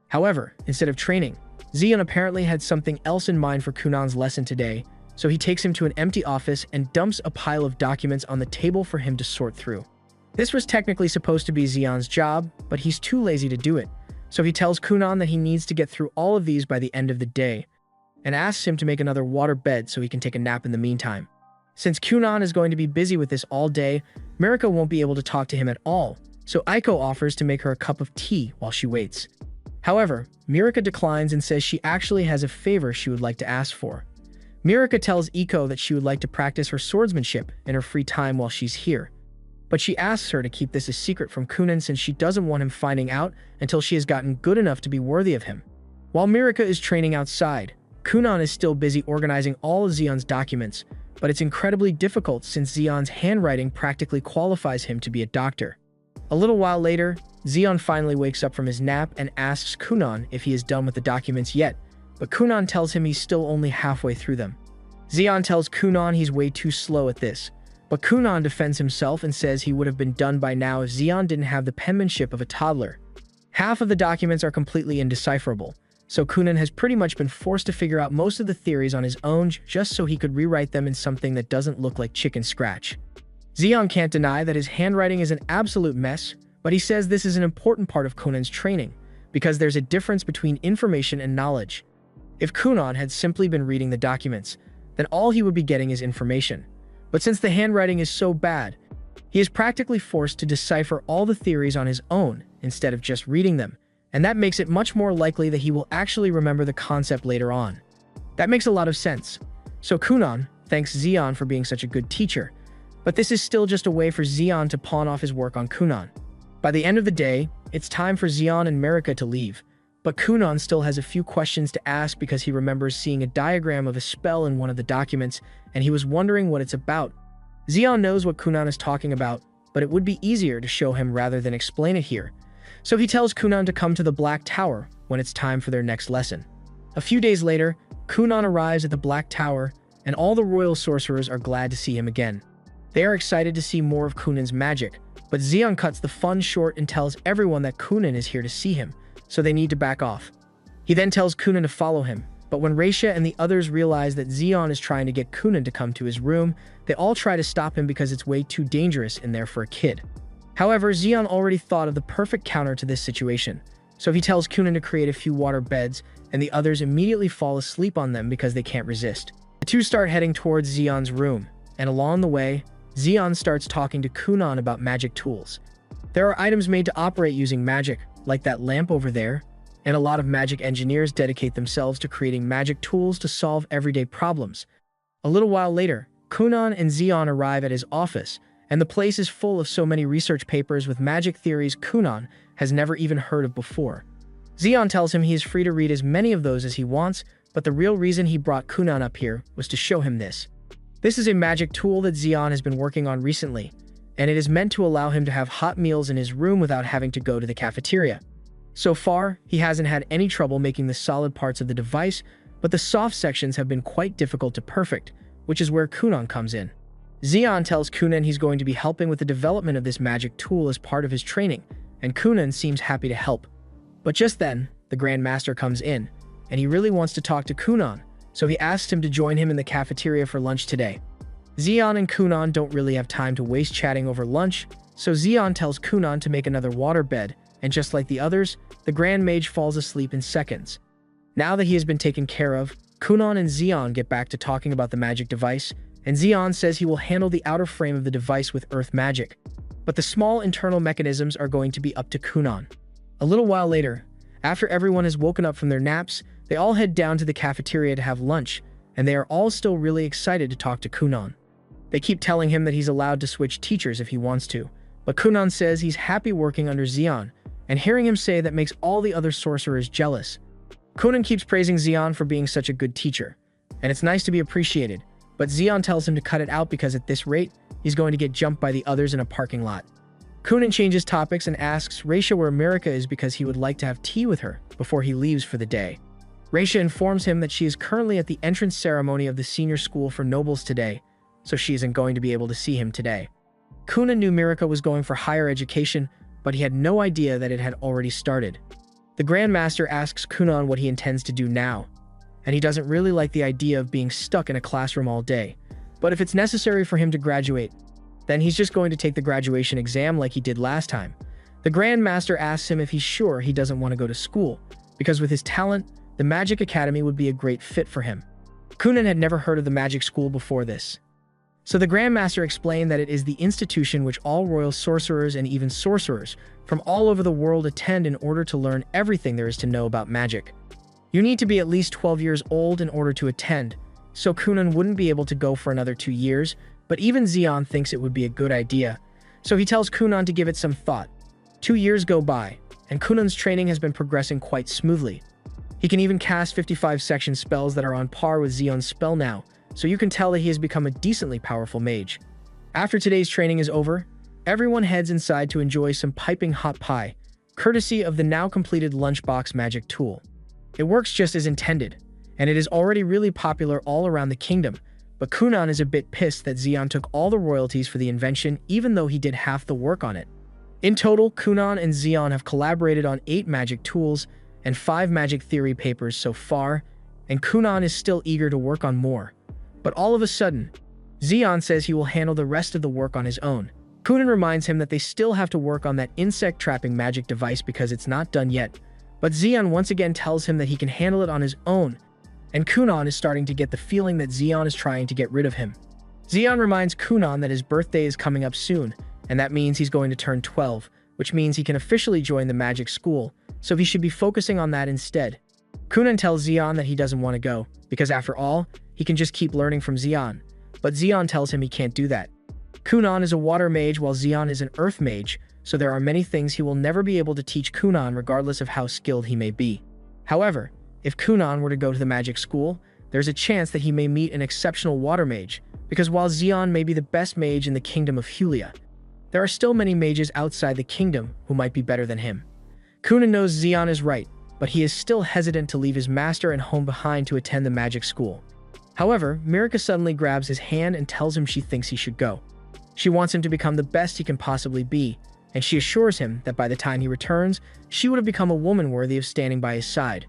However, instead of training, Xion apparently had something else in mind for Kunan's lesson today, so he takes him to an empty office and dumps a pile of documents on the table for him to sort through. This was technically supposed to be Xion's job, but he's too lazy to do it, so he tells Kunan that he needs to get through all of these by the end of the day, and asks him to make another water bed so he can take a nap in the meantime. Since Kunan is going to be busy with this all day, Mirika won't be able to talk to him at all, so Aiko offers to make her a cup of tea while she waits. However, Mirika declines and says she actually has a favor she would like to ask for. Mirika tells Iko that she would like to practice her swordsmanship in her free time while she's here, but she asks her to keep this a secret from Kunan since she doesn't want him finding out until she has gotten good enough to be worthy of him. While Mirika is training outside, Kunan is still busy organizing all of Xion's documents, but it's incredibly difficult since Xion's handwriting practically qualifies him to be a doctor. A little while later, Zeon finally wakes up from his nap and asks Kunan if he is done with the documents yet, but Kunan tells him he's still only halfway through them. Zeon tells Kunan he's way too slow at this, but Kunan defends himself and says he would have been done by now if Zeon didn't have the penmanship of a toddler. Half of the documents are completely indecipherable, so Kunan has pretty much been forced to figure out most of the theories on his own just so he could rewrite them in something that doesn't look like chicken scratch. Zeon can't deny that his handwriting is an absolute mess, but he says this is an important part of Kunan's training, because there's a difference between information and knowledge. If Kunan had simply been reading the documents, then all he would be getting is information. But since the handwriting is so bad, he is practically forced to decipher all the theories on his own instead of just reading them, and that makes it much more likely that he will actually remember the concept later on. That makes a lot of sense. So Kunan thanks Zeon for being such a good teacher, but this is still just a way for Zeon to pawn off his work on Kunan. By the end of the day, it's time for Zeon and Marika to leave, but Kunan still has a few questions to ask because he remembers seeing a diagram of a spell in one of the documents, and he was wondering what it's about. Zeon knows what Kunan is talking about, but it would be easier to show him rather than explain it here. So he tells Kunan to come to the Black Tower when it's time for their next lesson. A few days later, Kunan arrives at the Black Tower, and all the royal sorcerers are glad to see him again. They are excited to see more of Kunan's magic, but Zeon cuts the fun short and tells everyone that Kunan is here to see him, so they need to back off. He then tells Kunan to follow him, but when Raisha and the others realize that Zeon is trying to get Kunan to come to his room, they all try to stop him because it's way too dangerous in there for a kid. However, Zeon already thought of the perfect counter to this situation, so he tells Kunan to create a few water beds, and the others immediately fall asleep on them because they can't resist. The two start heading towards Zeon's room, and along the way, Zeon starts talking to Kunan about magic tools. There are items made to operate using magic, like that lamp over there, and a lot of magic engineers dedicate themselves to creating magic tools to solve everyday problems. A little while later, Kunan and Zeon arrive at his office, and the place is full of so many research papers with magic theories Kunan has never even heard of before. Zeon tells him he is free to read as many of those as he wants, but the real reason he brought Kunan up here was to show him this. This is a magic tool that Zeon has been working on recently, and it is meant to allow him to have hot meals in his room without having to go to the cafeteria. So far, he hasn't had any trouble making the solid parts of the device, but the soft sections have been quite difficult to perfect, which is where Kunan comes in. Zeon tells Kunan he's going to be helping with the development of this magic tool as part of his training, and Kunan seems happy to help. But just then, the Grand Master comes in, and he really wants to talk to Kunan, so he asks him to join him in the cafeteria for lunch today. Zeon and Kunan don't really have time to waste chatting over lunch, so Zeon tells Kunan to make another water bed, and just like the others, the Grand Mage falls asleep in seconds. Now that he has been taken care of, Kunan and Zeon get back to talking about the magic device, and Zeon says he will handle the outer frame of the device with earth magic, but the small internal mechanisms are going to be up to Kunan. A little while later, after everyone has woken up from their naps, they all head down to the cafeteria to have lunch, and they are all still really excited to talk to Kunan. They keep telling him that he's allowed to switch teachers if he wants to, but Kunan says he's happy working under Zeon, and hearing him say that makes all the other sorcerers jealous. Kunan keeps praising Zeon for being such a good teacher, and it's nice to be appreciated, but Zeon tells him to cut it out because at this rate, he's going to get jumped by the others in a parking lot. Kunan changes topics and asks Raisha where Marika is because he would like to have tea with her before he leaves for the day. Raisha informs him that she is currently at the entrance ceremony of the senior school for nobles today, so she isn't going to be able to see him today. Kunan knew Marika was going for higher education, but he had no idea that it had already started. The Grand Master asks Kunan what he intends to do now, and he doesn't really like the idea of being stuck in a classroom all day, but if it's necessary for him to graduate, then he's just going to take the graduation exam like he did last time. The Grand Master asks him if he's sure he doesn't want to go to school, because with his talent, the Magic Academy would be a great fit for him. Kunan had never heard of the magic school before this. So the Grand Master explained that it is the institution which all royal sorcerers and even sorcerers from all over the world attend in order to learn everything there is to know about magic. You need to be at least 12 years old in order to attend, so Kunan wouldn't be able to go for another 2 years, but even Zeon thinks it would be a good idea, so he tells Kunan to give it some thought. 2 years go by, and Kunan's training has been progressing quite smoothly. He can even cast 55 section spells that are on par with Zeon's spell now, so you can tell that he has become a decently powerful mage. After today's training is over, everyone heads inside to enjoy some piping hot pie, courtesy of the now completed lunchbox magic tool. It works just as intended, and it is already really popular all around the kingdom, but Kunan is a bit pissed that Xian took all the royalties for the invention even though he did half the work on it. In total, Kunan and Xian have collaborated on 8 magic tools and 5 magic theory papers so far, and Kunan is still eager to work on more. But all of a sudden, Xian says he will handle the rest of the work on his own. Kunan reminds him that they still have to work on that insect-trapping magic device because it's not done yet, but Xian once again tells him that he can handle it on his own, and Kunan is starting to get the feeling that Xian is trying to get rid of him. Xian reminds Kunan that his birthday is coming up soon, and that means he's going to turn 12, which means he can officially join the magic school, so he should be focusing on that instead. Kunan tells Xian that he doesn't want to go, because after all, he can just keep learning from Xian, but Xian tells him he can't do that. Kunan is a water mage while Xian is an earth mage, so there are many things he will never be able to teach Kunan regardless of how skilled he may be. However, if Kunan were to go to the magic school, there's a chance that he may meet an exceptional water mage, because while Xian may be the best mage in the kingdom of Hulia, there are still many mages outside the kingdom who might be better than him. Kunan knows Xian is right, but he is still hesitant to leave his master and home behind to attend the magic school. However, Mirka suddenly grabs his hand and tells him she thinks he should go. She wants him to become the best he can possibly be, and she assures him that by the time he returns, she would have become a woman worthy of standing by his side.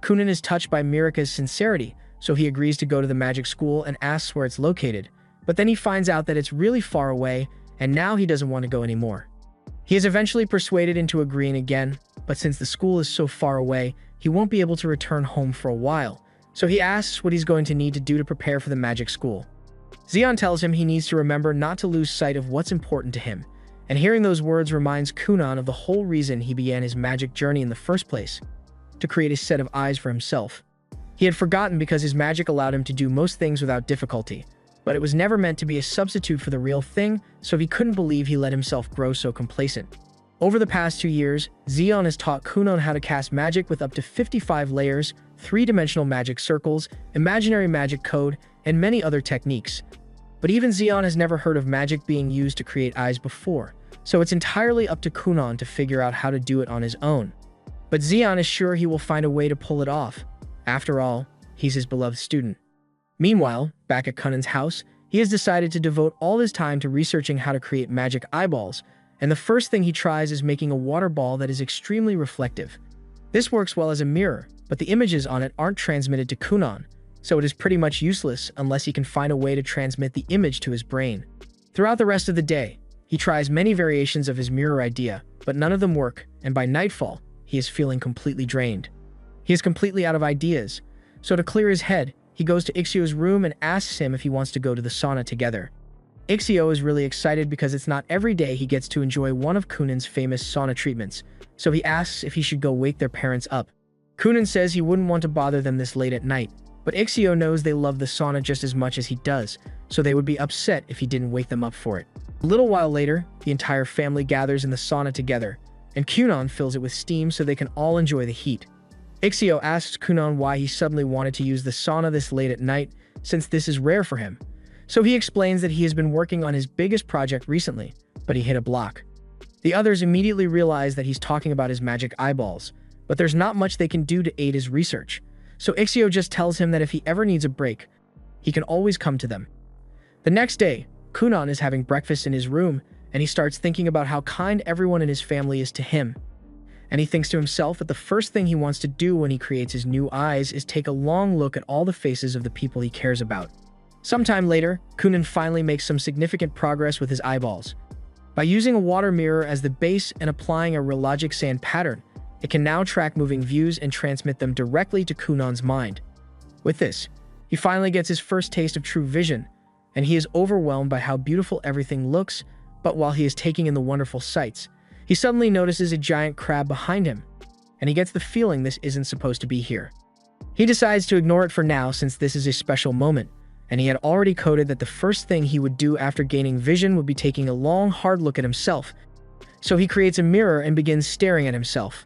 Kunan is touched by Mirka's sincerity, so he agrees to go to the magic school and asks where it's located, but then he finds out that it's really far away, and now he doesn't want to go anymore. He is eventually persuaded into agreeing again, but since the school is so far away, he won't be able to return home for a while, so he asks what he's going to need to do to prepare for the magic school. Xian tells him he needs to remember not to lose sight of what's important to him, and hearing those words reminds Kunan of the whole reason he began his magic journey in the first place, to create a set of eyes for himself. He had forgotten because his magic allowed him to do most things without difficulty, but it was never meant to be a substitute for the real thing, so he couldn't believe he let himself grow so complacent. Over the past 2 years, Xian has taught Kunan how to cast magic with up to 55 layers, 3-dimensional magic circles, imaginary magic code, and many other techniques. But even Xian has never heard of magic being used to create eyes before, so it's entirely up to Kunan to figure out how to do it on his own. But Xian is sure he will find a way to pull it off. After all, he's his beloved student. Meanwhile, back at Kunan's house, he has decided to devote all his time to researching how to create magic eyeballs, and the first thing he tries is making a water ball that is extremely reflective. This works well as a mirror, but the images on it aren't transmitted to Kunan, so it is pretty much useless unless he can find a way to transmit the image to his brain. Throughout the rest of the day, he tries many variations of his mirror idea, but none of them work, and by nightfall, he is feeling completely drained. He is completely out of ideas, so to clear his head, he goes to Ixio's room and asks him if he wants to go to the sauna together. Ixio is really excited because it's not every day he gets to enjoy one of Kunan's famous sauna treatments, so he asks if he should go wake their parents up. Kunan says he wouldn't want to bother them this late at night, but Ixio knows they love the sauna just as much as he does, so they would be upset if he didn't wake them up for it. A little while later, the entire family gathers in the sauna together, and Kunan fills it with steam so they can all enjoy the heat. Ixio asks Kunan why he suddenly wanted to use the sauna this late at night, since this is rare for him. So he explains that he has been working on his biggest project recently, but he hit a block. The others immediately realize that he's talking about his magic eyeballs, but there's not much they can do to aid his research, so Ixio just tells him that if he ever needs a break, he can always come to them. The next day, Kunan is having breakfast in his room, and he starts thinking about how kind everyone in his family is to him. And he thinks to himself that the first thing he wants to do when he creates his new eyes is take a long look at all the faces of the people he cares about. Sometime later, Kunan finally makes some significant progress with his eyeballs. By using a water mirror as the base and applying a relogic sand pattern, it can now track moving views and transmit them directly to Kunan's mind. With this, he finally gets his first taste of true vision, and he is overwhelmed by how beautiful everything looks, but while he is taking in the wonderful sights, he suddenly notices a giant crab behind him, and he gets the feeling this isn't supposed to be here. He decides to ignore it for now since this is a special moment, and he had already coded that the first thing he would do after gaining vision would be taking a long, hard look at himself. So he creates a mirror and begins staring at himself.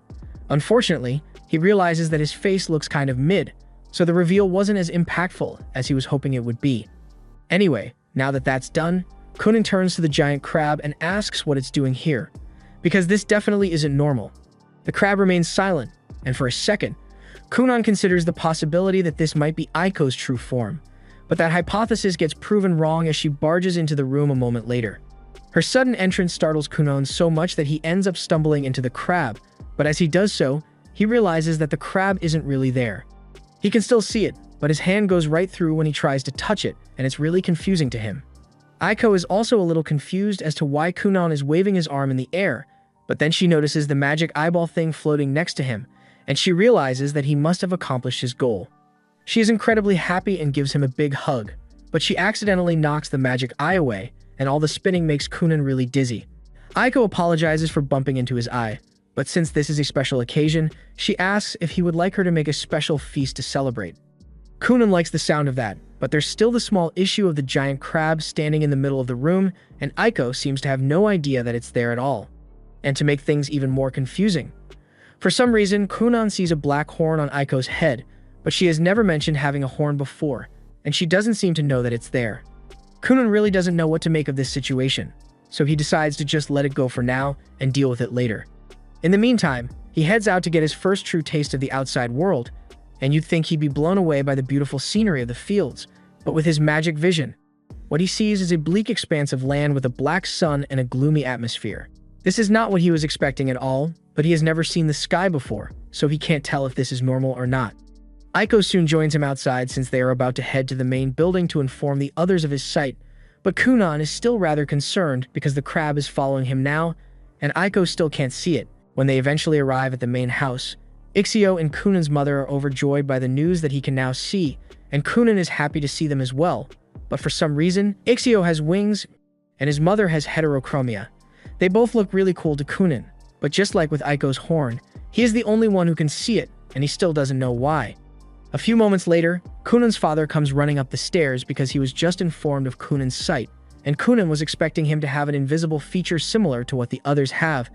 Unfortunately, he realizes that his face looks kind of mid, so the reveal wasn't as impactful as he was hoping it would be. Anyway, now that that's done, Kunan turns to the giant crab and asks what it's doing here, because this definitely isn't normal. The crab remains silent, and for a second, Kunan considers the possibility that this might be Aiko's true form, but that hypothesis gets proven wrong as she barges into the room a moment later. Her sudden entrance startles Kunan so much that he ends up stumbling into the crab, but as he does so, he realizes that the crab isn't really there. He can still see it, but his hand goes right through when he tries to touch it, and it's really confusing to him. Aiko is also a little confused as to why Kunan is waving his arm in the air, but then she notices the magic eyeball thing floating next to him, and she realizes that he must have accomplished his goal. She is incredibly happy and gives him a big hug, but she accidentally knocks the magic eye away, and all the spinning makes Kunan really dizzy. Aiko apologizes for bumping into his eye, but since this is a special occasion, she asks if he would like her to make a special feast to celebrate. Kunan likes the sound of that, but there's still the small issue of the giant crab standing in the middle of the room, and Aiko seems to have no idea that it's there at all. And to make things even more confusing, for some reason, Kunan sees a black horn on Aiko's head, but she has never mentioned having a horn before, and she doesn't seem to know that it's there. Kunan really doesn't know what to make of this situation, so he decides to just let it go for now and deal with it later. In the meantime, he heads out to get his first true taste of the outside world, and you'd think he'd be blown away by the beautiful scenery of the fields, but with his magic vision, what he sees is a bleak expanse of land with a black sun and a gloomy atmosphere. This is not what he was expecting at all, but he has never seen the sky before, so he can't tell if this is normal or not. Aiko soon joins him outside since they are about to head to the main building to inform the others of his sight, but Kunan is still rather concerned because the crab is following him now, and Aiko still can't see it. When they eventually arrive at the main house, Ixio and Kunan's mother are overjoyed by the news that he can now see, and Kunan is happy to see them as well, but for some reason, Ixio has wings, and his mother has heterochromia. They both look really cool to Kunan, but just like with Aiko's horn, he is the only one who can see it, and he still doesn't know why. A few moments later, Kunan's father comes running up the stairs because he was just informed of Kunan's sight, and Kunan was expecting him to have an invisible feature similar to what the others have,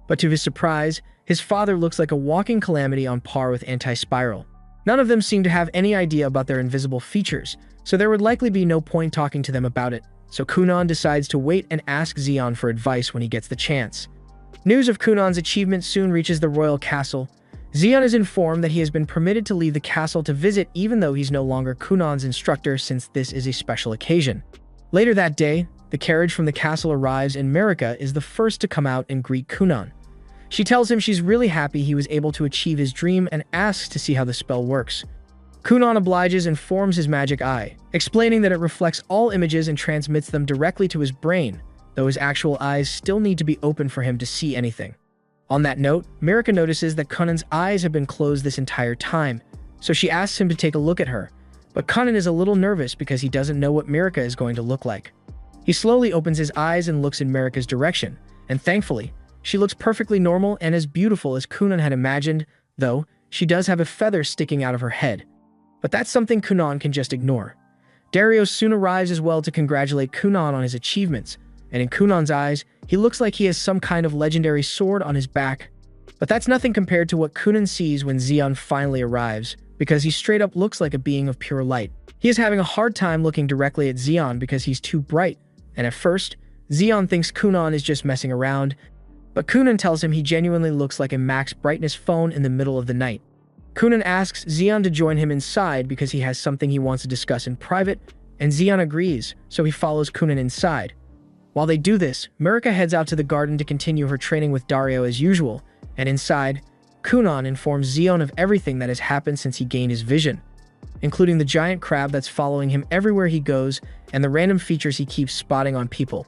but to his surprise, his father looks like a walking calamity on par with Anti-Spiral. None of them seem to have any idea about their invisible features, so there would likely be no point talking to them about it, so Kunan decides to wait and ask Xion for advice when he gets the chance. News of Kunan's achievement soon reaches the royal castle. Xion is informed that he has been permitted to leave the castle to visit even though he's no longer Kunan's instructor since this is a special occasion. Later that day, the carriage from the castle arrives and Marika is the first to come out and greet Kunan. She tells him she's really happy he was able to achieve his dream and asks to see how the spell works. Kunan obliges and forms his magic eye, explaining that it reflects all images and transmits them directly to his brain, though his actual eyes still need to be open for him to see anything. On that note, Marika notices that Kunan's eyes have been closed this entire time, so she asks him to take a look at her, but Kunan is a little nervous because he doesn't know what Marika is going to look like. He slowly opens his eyes and looks in Marika's direction, and thankfully, she looks perfectly normal and as beautiful as Kunan had imagined, though she does have a feather sticking out of her head. But that's something Kunan can just ignore. Darius soon arrives as well to congratulate Kunan on his achievements, and in Kunan's eyes, he looks like he has some kind of legendary sword on his back. But that's nothing compared to what Kunan sees when Xion finally arrives, because he straight up looks like a being of pure light. He is having a hard time looking directly at Xion because he's too bright, and at first, Xion thinks Kunan is just messing around, but Kunan tells him he genuinely looks like a max brightness phone in the middle of the night. Kunan asks Xion to join him inside because he has something he wants to discuss in private, and Xion agrees, so he follows Kunan inside. While they do this, Marika heads out to the garden to continue her training with Dario as usual, and inside, Kunan informs Xion of everything that has happened since he gained his vision, including the giant crab that's following him everywhere he goes and the random features he keeps spotting on people.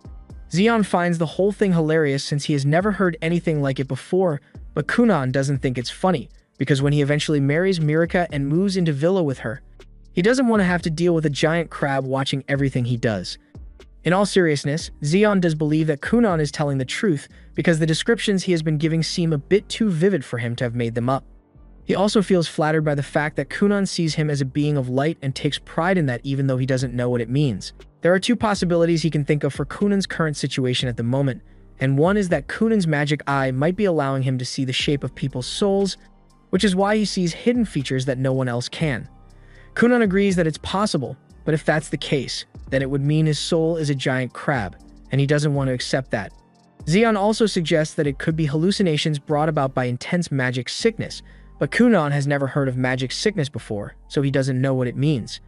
Xion finds the whole thing hilarious since he has never heard anything like it before, but Kunan doesn't think it's funny, because when he eventually marries Marika and moves into Villa with her, he doesn't want to have to deal with a giant crab watching everything he does. In all seriousness, Xion does believe that Kunan is telling the truth because the descriptions he has been giving seem a bit too vivid for him to have made them up. He also feels flattered by the fact that Kunan sees him as a being of light and takes pride in that even though he doesn't know what it means. There are two possibilities he can think of for Kunan's current situation at the moment, and one is that Kunan's magic eye might be allowing him to see the shape of people's souls, which is why he sees hidden features that no one else can. Kunan agrees that it's possible, but if that's the case, then it would mean his soul is a giant crab, and he doesn't want to accept that. Zeon also suggests that it could be hallucinations brought about by intense magic sickness, but Kunan has never heard of magic sickness before, so he doesn't know what it means.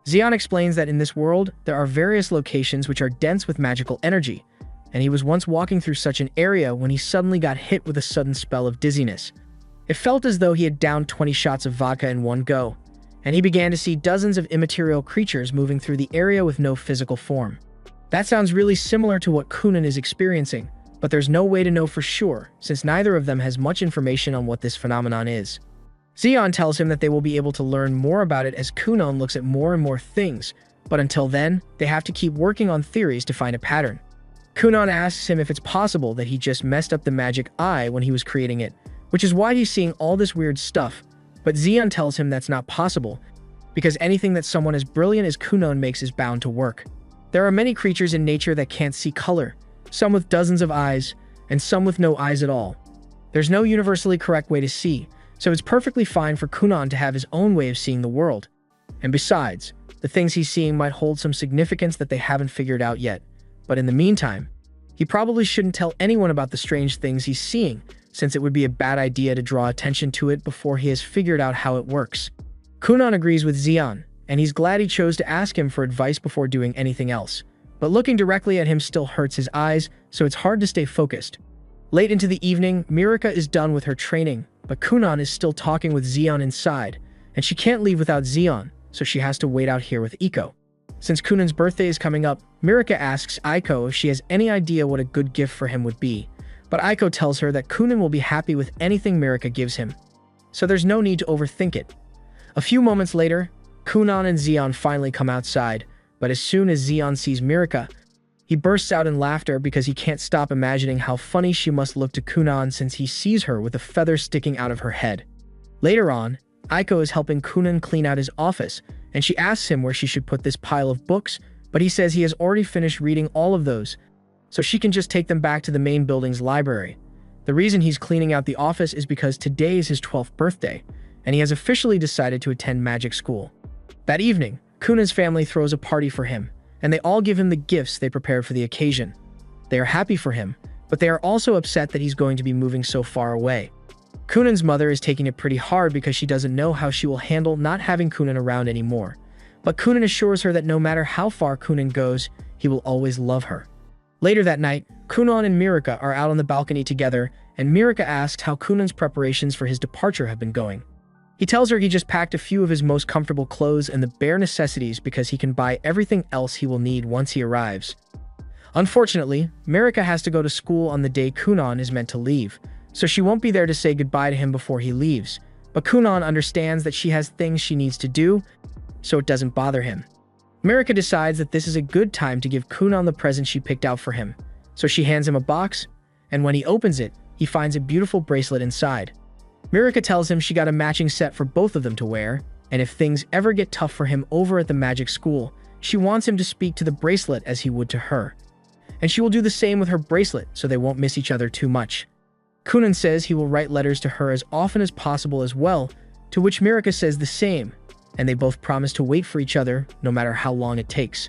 Zeon explains that in this world, there are various locations which are dense with magical energy, and he was once walking through such an area when he suddenly got hit with a sudden spell of dizziness. It felt as though he had downed 20 shots of vodka in one go, and he began to see dozens of immaterial creatures moving through the area with no physical form. That sounds really similar to what Kunan is experiencing, but there's no way to know for sure, since neither of them has much information on what this phenomenon is. Zeon tells him that they will be able to learn more about it as Kunan looks at more and more things, but until then, they have to keep working on theories to find a pattern. Kunan asks him if it's possible that he just messed up the magic eye when he was creating it, which is why he's seeing all this weird stuff, but Zeon tells him that's not possible, because anything that someone as brilliant as Kunan makes is bound to work. There are many creatures in nature that can't see color, some with dozens of eyes, and some with no eyes at all. There's no universally correct way to see, so it's perfectly fine for Kunan to have his own way of seeing the world. And besides, the things he's seeing might hold some significance that they haven't figured out yet. But in the meantime, he probably shouldn't tell anyone about the strange things he's seeing, since it would be a bad idea to draw attention to it before he has figured out how it works. Kunan agrees with Zeon, and he's glad he chose to ask him for advice before doing anything else. But looking directly at him still hurts his eyes, so it's hard to stay focused. Late into the evening, Mirika is done with her training, but Kunan is still talking with Zeon inside, and she can't leave without Zeon, so she has to wait out here with Iko. Since Kunan's birthday is coming up, Mirika asks Aiko if she has any idea what a good gift for him would be, but Aiko tells her that Kunan will be happy with anything Mirika gives him, so there's no need to overthink it. A few moments later, Kunan and Zeon finally come outside, but as soon as Zeon sees Mirika, he bursts out in laughter because he can't stop imagining how funny she must look to Kunan since he sees her with a feather sticking out of her head. Later on, Aiko is helping Kunan clean out his office, and she asks him where she should put this pile of books, but he says he has already finished reading all of those, so she can just take them back to the main building's library. The reason he's cleaning out the office is because today is his 12th birthday, and he has officially decided to attend magic school. That evening, Kunan's family throws a party for him, and they all give him the gifts they prepared for the occasion. They are happy for him, but they are also upset that he's going to be moving so far away. Kunan's mother is taking it pretty hard because she doesn't know how she will handle not having Kunan around anymore. But Kunan assures her that no matter how far Kunan goes, he will always love her. Later that night, Kunan and Mirika are out on the balcony together, and Mirika asks how Kunan's preparations for his departure have been going. He tells her he just packed a few of his most comfortable clothes and the bare necessities because he can buy everything else he will need once he arrives. Unfortunately, Mirika has to go to school on the day Kunan is meant to leave, so she won't be there to say goodbye to him before he leaves. But Kunan understands that she has things she needs to do, so it doesn't bother him. Mirika decides that this is a good time to give Kunan the present she picked out for him, so she hands him a box, and when he opens it, he finds a beautiful bracelet inside. Mirika tells him she got a matching set for both of them to wear, and if things ever get tough for him over at the magic school, she wants him to speak to the bracelet as he would to her. And she will do the same with her bracelet so they won't miss each other too much. Kunan says he will write letters to her as often as possible as well, to which Mirika says the same, and they both promise to wait for each other no matter how long it takes.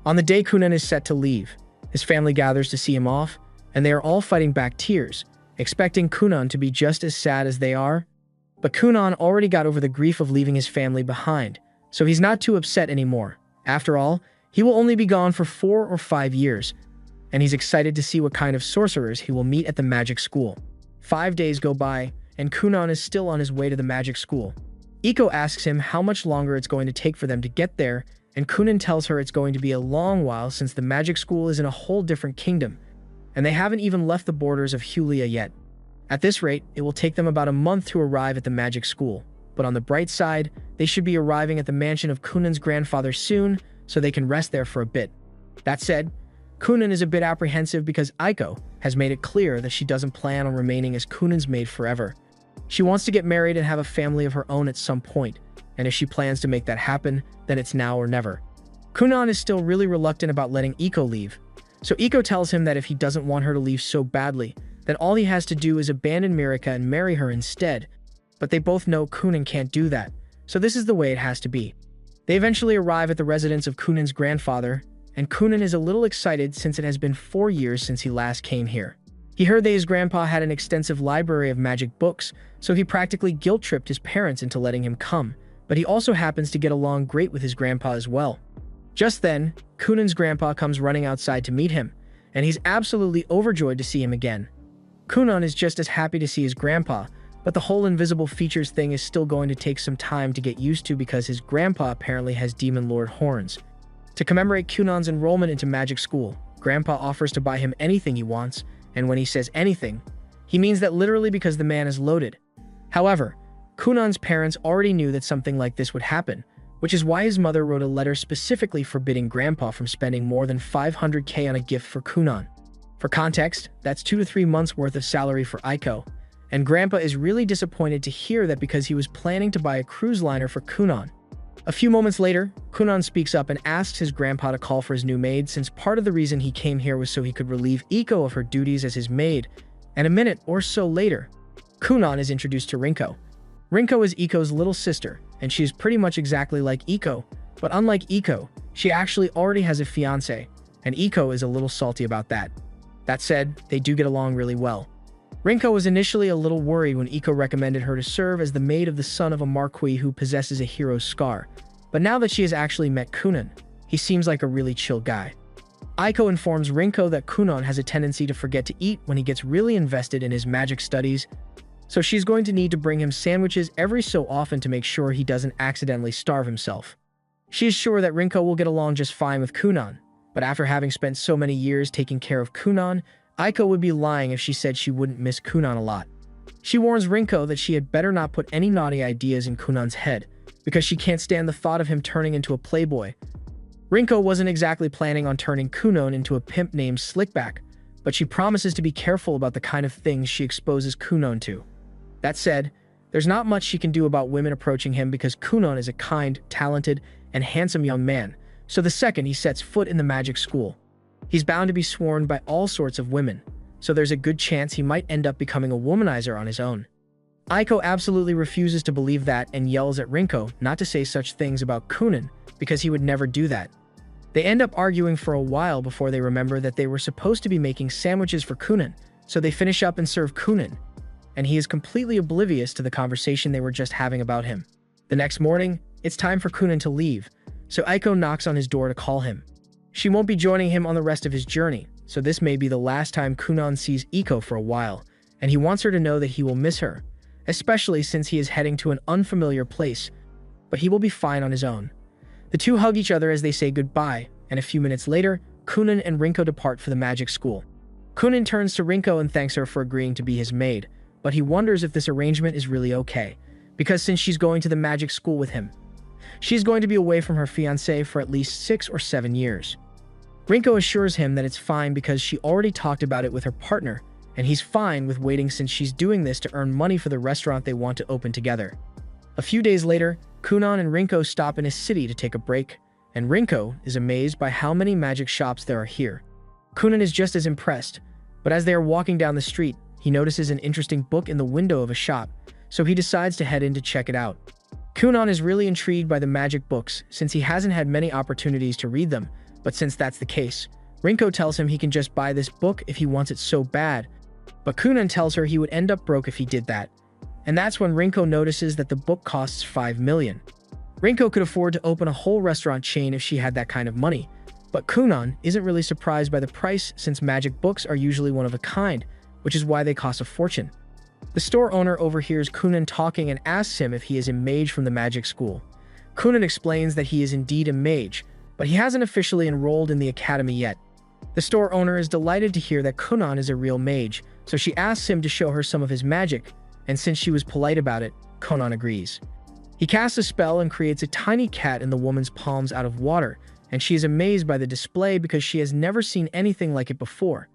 On the day Kunan is set to leave, his family gathers to see him off, and they are all fighting back tears, expecting Kunan to be just as sad as they are. But Kunan already got over the grief of leaving his family behind, so he's not too upset anymore. After all, he will only be gone for 4 or 5 years, and he's excited to see what kind of sorcerers he will meet at the magic school. 5 days go by, and Kunan is still on his way to the magic school. Iko asks him how much longer it's going to take for them to get there, and Kunan tells her it's going to be a long while since the magic school is in a whole different kingdom, and they haven't even left the borders of Hulia yet. At this rate, it will take them about a month to arrive at the magic school, but on the bright side, they should be arriving at the mansion of Kunan's grandfather soon, so they can rest there for a bit. That said, Kunan is a bit apprehensive because Aiko has made it clear that she doesn't plan on remaining as Kunan's maid forever. She wants to get married and have a family of her own at some point, and if she plans to make that happen, then it's now or never. Kunan is still really reluctant about letting Iko leave, so Iko tells him that if he doesn't want her to leave so badly, then all he has to do is abandon Mirika and marry her instead. But they both know Kunan can't do that, so this is the way it has to be. They eventually arrive at the residence of Kunan's grandfather, and Kunan is a little excited since it has been 4 years since he last came here. He heard that his grandpa had an extensive library of magic books, so he practically guilt-tripped his parents into letting him come, but he also happens to get along great with his grandpa as well. Just then, Kunan's grandpa comes running outside to meet him, and he's absolutely overjoyed to see him again. Kunan is just as happy to see his grandpa, but the whole invisible features thing is still going to take some time to get used to because his grandpa apparently has Demon Lord horns. To commemorate Kunan's enrollment into magic school, Grandpa offers to buy him anything he wants, and when he says anything, he means that literally because the man is loaded. However, Kunan's parents already knew that something like this would happen, which is why his mother wrote a letter specifically forbidding Grandpa from spending more than 500k on a gift for Kunan. For context, that's 2 to 3 months worth of salary for Aiko, and Grandpa is really disappointed to hear that because he was planning to buy a cruise liner for Kunan. A few moments later, Kunan speaks up and asks his grandpa to call for his new maid since part of the reason he came here was so he could relieve Iko of her duties as his maid, and a minute or so later, Kunan is introduced to Rinko. Rinko is Iko's little sister, and she is pretty much exactly like Iko, but unlike Iko, she actually already has a fiancé, and Iko is a little salty about that. That said, they do get along really well. Rinko was initially a little worried when Iko recommended her to serve as the maid of the son of a marquis who possesses a hero's scar, but now that she has actually met Kunan, he seems like a really chill guy. Aiko informs Rinko that Kunan has a tendency to forget to eat when he gets really invested in his magic studies, so she's going to need to bring him sandwiches every so often to make sure he doesn't accidentally starve himself. She is sure that Rinko will get along just fine with Kunan, but after having spent so many years taking care of Kunan, Aiko would be lying if she said she wouldn't miss Kunan a lot. She warns Rinko that she had better not put any naughty ideas in Kunan's head, because she can't stand the thought of him turning into a playboy. Rinko wasn't exactly planning on turning Kunan into a pimp named Slickback, but she promises to be careful about the kind of things she exposes Kunan to. That said, there's not much she can do about women approaching him because Kunan is a kind, talented, and handsome young man, so the second he sets foot in the magic school, he's bound to be swarmed by all sorts of women, so there's a good chance he might end up becoming a womanizer on his own. Aiko absolutely refuses to believe that and yells at Rinko not to say such things about Kunan because he would never do that. They end up arguing for a while before they remember that they were supposed to be making sandwiches for Kunan, so they finish up and serve Kunan, and he is completely oblivious to the conversation they were just having about him. The next morning, it's time for Kunan to leave, so Aiko knocks on his door to call him. She won't be joining him on the rest of his journey, so this may be the last time Kunan sees Iko for a while, and he wants her to know that he will miss her, especially since he is heading to an unfamiliar place, but he will be fine on his own. The two hug each other as they say goodbye, and a few minutes later, Kunan and Rinko depart for the magic school. Kunan turns to Rinko and thanks her for agreeing to be his maid, but he wonders if this arrangement is really okay, because since she's going to the magic school with him, she's going to be away from her fiancé for at least 6 or 7 years. Rinko assures him that it's fine because she already talked about it with her partner, and he's fine with waiting since she's doing this to earn money for the restaurant they want to open together. A few days later, Kunan and Rinko stop in a city to take a break, and Rinko is amazed by how many magic shops there are here. Kunan is just as impressed, but as they are walking down the street, he notices an interesting book in the window of a shop, so he decides to head in to check it out. Kunan is really intrigued by the magic books since he hasn't had many opportunities to read them, but since that's the case, Rinko tells him he can just buy this book if he wants it so bad, but Kunan tells her he would end up broke if he did that. And that's when Rinko notices that the book costs 5 million. Rinko could afford to open a whole restaurant chain if she had that kind of money, but Kunan isn't really surprised by the price since magic books are usually one of a kind, which is why they cost a fortune. The store owner overhears Kunan talking and asks him if he is a mage from the magic school. Kunan explains that he is indeed a mage, but he hasn't officially enrolled in the academy yet. The store owner is delighted to hear that Kunan is a real mage, so she asks him to show her some of his magic, and since she was polite about it, Kunan agrees. He casts a spell and creates a tiny cat in the woman's palms out of water, and she is amazed by the display because she has never seen anything like it before.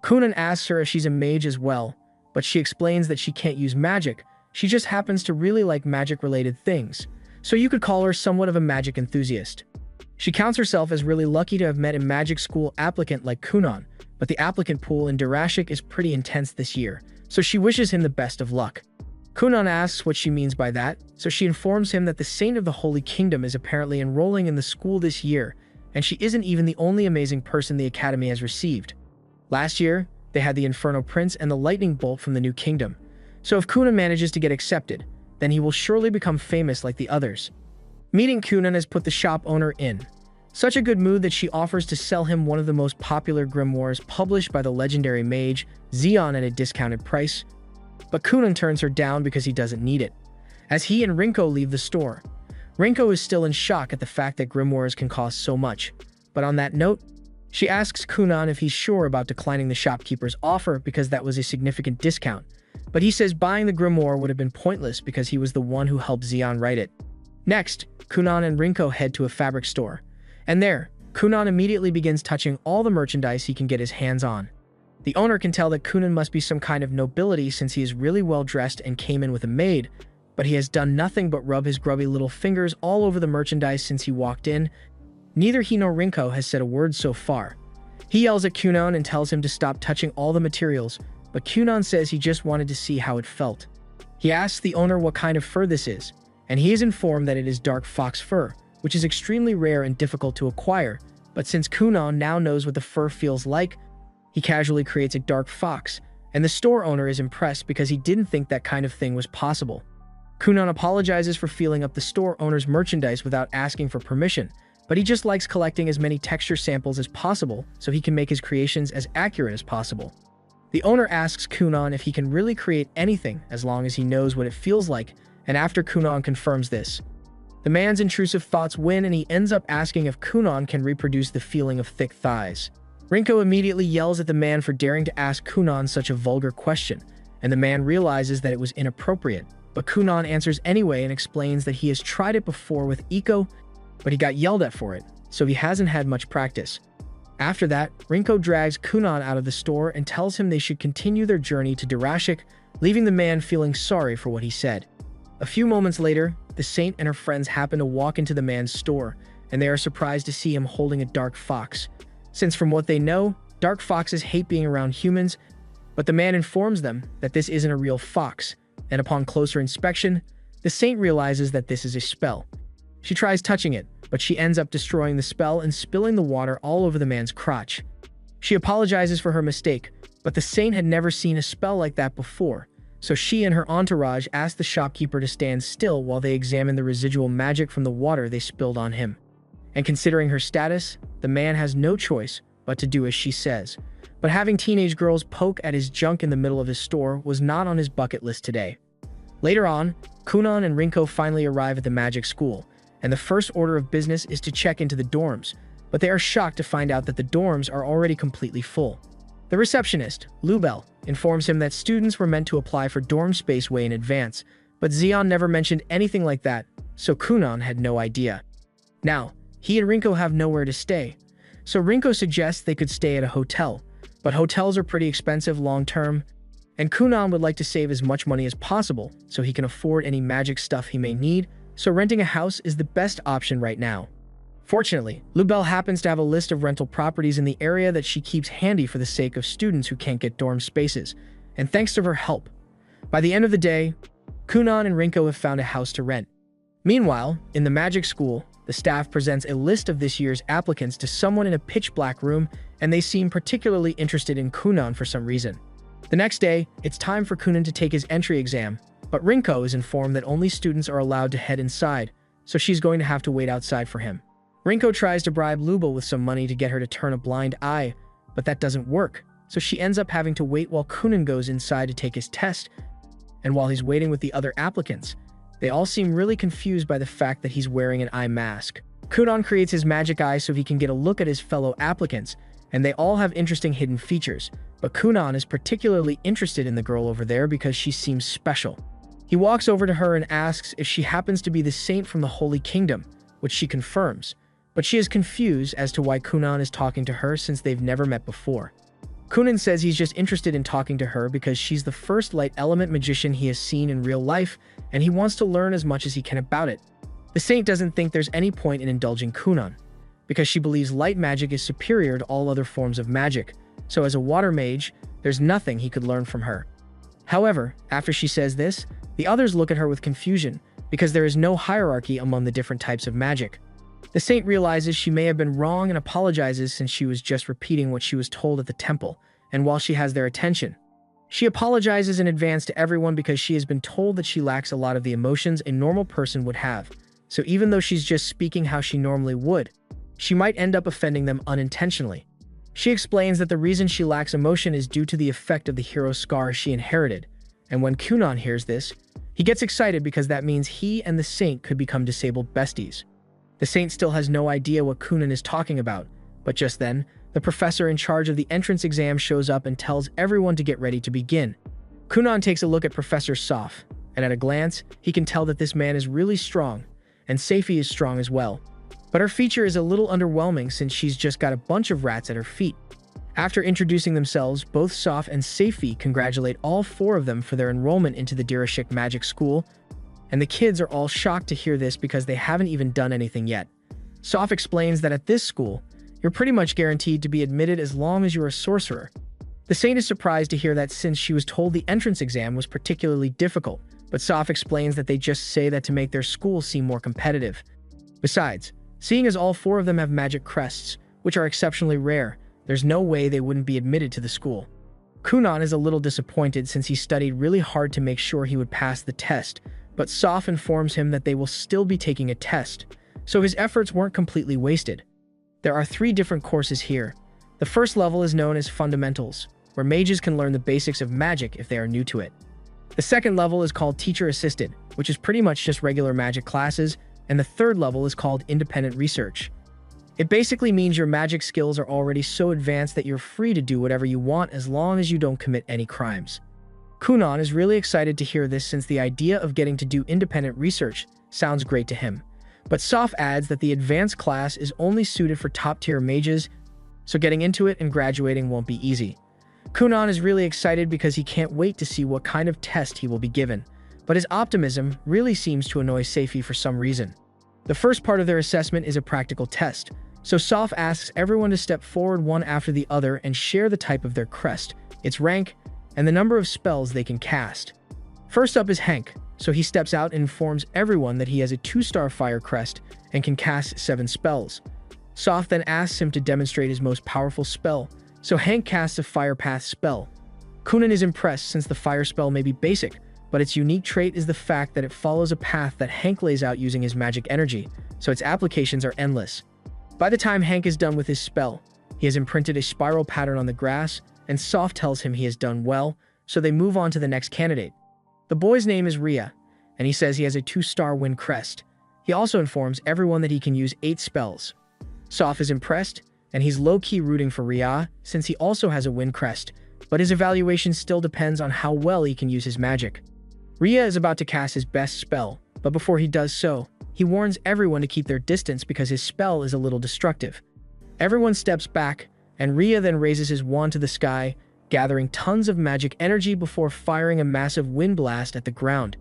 Kunan asks her if she's a mage as well, but she explains that she can't use magic, she just happens to really like magic-related things, so you could call her somewhat of a magic enthusiast. She counts herself as really lucky to have met a magic school applicant like Kunan, but the applicant pool in Durashik is pretty intense this year, so she wishes him the best of luck. Kunan asks what she means by that, so she informs him that the Saint of the Holy Kingdom is apparently enrolling in the school this year, and she isn't even the only amazing person the Academy has received. Last year, they had the Inferno Prince and the Lightning Bolt from the New Kingdom, so if Kunan manages to get accepted, then he will surely become famous like the others. Meeting Kunan has put the shop owner in such a good mood that she offers to sell him one of the most popular grimoires published by the legendary mage Zeon at a discounted price, but Kunan turns her down because he doesn't need it. As he and Rinko leave the store, Rinko is still in shock at the fact that grimoires can cost so much, but on that note, she asks Kunan if he's sure about declining the shopkeeper's offer because that was a significant discount, but he says buying the grimoire would have been pointless because he was the one who helped Zeon write it. Next, Kunan and Rinko head to a fabric store, and there, Kunan immediately begins touching all the merchandise he can get his hands on. The owner can tell that Kunan must be some kind of nobility since he is really well dressed and came in with a maid, but he has done nothing but rub his grubby little fingers all over the merchandise since he walked in. Neither he nor Rinko has said a word so far. He yells at Kunan and tells him to stop touching all the materials, but Kunan says he just wanted to see how it felt. He asks the owner what kind of fur this is, and he is informed that it is dark fox fur, which is extremely rare and difficult to acquire, but since Kunan now knows what the fur feels like, he casually creates a dark fox, and the store owner is impressed because he didn't think that kind of thing was possible. Kunan apologizes for filling up the store owner's merchandise without asking for permission, but he just likes collecting as many texture samples as possible so he can make his creations as accurate as possible. The owner asks Kunan if he can really create anything as long as he knows what it feels like, and after Kunan confirms this, the man's intrusive thoughts win and he ends up asking if Kunan can reproduce the feeling of thick thighs. Rinko immediately yells at the man for daring to ask Kunan such a vulgar question, and the man realizes that it was inappropriate, but Kunan answers anyway and explains that he has tried it before with Iko, but he got yelled at for it, so he hasn't had much practice. After that, Rinko drags Kunan out of the store and tells him they should continue their journey to Durashik, leaving the man feeling sorry for what he said. A few moments later, the Saint and her friends happen to walk into the man's store, and they are surprised to see him holding a dark fox. Since from what they know, dark foxes hate being around humans, but the man informs them that this isn't a real fox, and upon closer inspection, the Saint realizes that this is a spell. She tries touching it, but she ends up destroying the spell and spilling the water all over the man's crotch. She apologizes for her mistake, but the Saint had never seen a spell like that before, so she and her entourage ask the shopkeeper to stand still while they examine the residual magic from the water they spilled on him. And considering her status, the man has no choice but to do as she says. But having teenage girls poke at his junk in the middle of his store was not on his bucket list today. Later on, Kunan and Rinko finally arrive at the magic school, and the first order of business is to check into the dorms, but they are shocked to find out that the dorms are already completely full. The receptionist, Lubel, informs him that students were meant to apply for dorm space way in advance, but Zeon never mentioned anything like that, so Kunan had no idea. Now, he and Rinko have nowhere to stay, so Rinko suggests they could stay at a hotel, but hotels are pretty expensive long-term, and Kunan would like to save as much money as possible so he can afford any magic stuff he may need, so renting a house is the best option right now. Fortunately, Lubel happens to have a list of rental properties in the area that she keeps handy for the sake of students who can't get dorm spaces, and thanks to her help, by the end of the day, Kunan and Rinko have found a house to rent. Meanwhile, in the magic school, the staff presents a list of this year's applicants to someone in a pitch-black room, and they seem particularly interested in Kunan for some reason. The next day, it's time for Kunan to take his entry exam, but Rinko is informed that only students are allowed to head inside, so she's going to have to wait outside for him. Rinko tries to bribe Lubel with some money to get her to turn a blind eye, but that doesn't work, so she ends up having to wait while Kunan goes inside to take his test, and while he's waiting with the other applicants, they all seem really confused by the fact that he's wearing an eye mask. Kunan creates his magic eye so he can get a look at his fellow applicants, and they all have interesting hidden features, but Kunan is particularly interested in the girl over there because she seems special. He walks over to her and asks if she happens to be the saint from the Holy Kingdom, which she confirms, but she is confused as to why Kunan is talking to her since they've never met before. Kunan says he's just interested in talking to her because she's the first light element magician he has seen in real life, and he wants to learn as much as he can about it. The saint doesn't think there's any point in indulging Kunan, because she believes light magic is superior to all other forms of magic, so as a water mage, there's nothing he could learn from her. However, after she says this, the others look at her with confusion because there is no hierarchy among the different types of magic. The saint realizes she may have been wrong and apologizes since she was just repeating what she was told at the temple, and while she has their attention, she apologizes in advance to everyone because she has been told that she lacks a lot of the emotions a normal person would have. So even though she's just speaking how she normally would, she might end up offending them unintentionally. She explains that the reason she lacks emotion is due to the effect of the hero scar she inherited, and when Kunan hears this, he gets excited because that means he and the saint could become disabled besties. The saint still has no idea what Kunan is talking about, but just then, the professor in charge of the entrance exam shows up and tells everyone to get ready to begin. Kunan takes a look at Professor Soph, and at a glance, he can tell that this man is really strong, and Seifi is strong as well. But her feature is a little underwhelming since she's just got a bunch of rats at her feet. After introducing themselves, both Soph and Seifi congratulate all four of them for their enrollment into the Dirashik Magic School, and the kids are all shocked to hear this because they haven't even done anything yet. Soph explains that at this school, you're pretty much guaranteed to be admitted as long as you're a sorcerer. The saint is surprised to hear that since she was told the entrance exam was particularly difficult, but Soph explains that they just say that to make their school seem more competitive. Besides, seeing as all four of them have magic crests, which are exceptionally rare, there's no way they wouldn't be admitted to the school. Kunan is a little disappointed since he studied really hard to make sure he would pass the test, but Soph informs him that they will still be taking a test, so his efforts weren't completely wasted. There are 3 different courses here. The first level is known as Fundamentals, where mages can learn the basics of magic if they are new to it. The second level is called Teacher Assisted, which is pretty much just regular magic classes, and the third level is called Independent Research. It basically means your magic skills are already so advanced that you're free to do whatever you want as long as you don't commit any crimes. Kunan is really excited to hear this since the idea of getting to do independent research sounds great to him. But Soph adds that the advanced class is only suited for top-tier mages, so getting into it and graduating won't be easy. Kunan is really excited because he can't wait to see what kind of test he will be given, but his optimism really seems to annoy Seifi for some reason. The first part of their assessment is a practical test, so Soph asks everyone to step forward one after the other and share the type of their crest, its rank, and the number of spells they can cast. First up is Hank, so he steps out and informs everyone that he has a 2-star fire crest and can cast 7 spells. Soph then asks him to demonstrate his most powerful spell, so Hank casts a Fire Path spell. Kunan is impressed since the fire spell may be basic, but its unique trait is the fact that it follows a path that Hank lays out using his magic energy, so its applications are endless. By the time Hank is done with his spell, he has imprinted a spiral pattern on the grass, and Soph tells him he has done well, so they move on to the next candidate. The boy's name is Rhea, and he says he has a 2-star wind crest. He also informs everyone that he can use 8 spells. Soph is impressed, and he's low-key rooting for Rhea since he also has a wind crest, but his evaluation still depends on how well he can use his magic. Rhea is about to cast his best spell, but before he does so, he warns everyone to keep their distance because his spell is a little destructive. Everyone steps back, and Rhea then raises his wand to the sky, gathering tons of magic energy before firing a massive wind blast at the ground.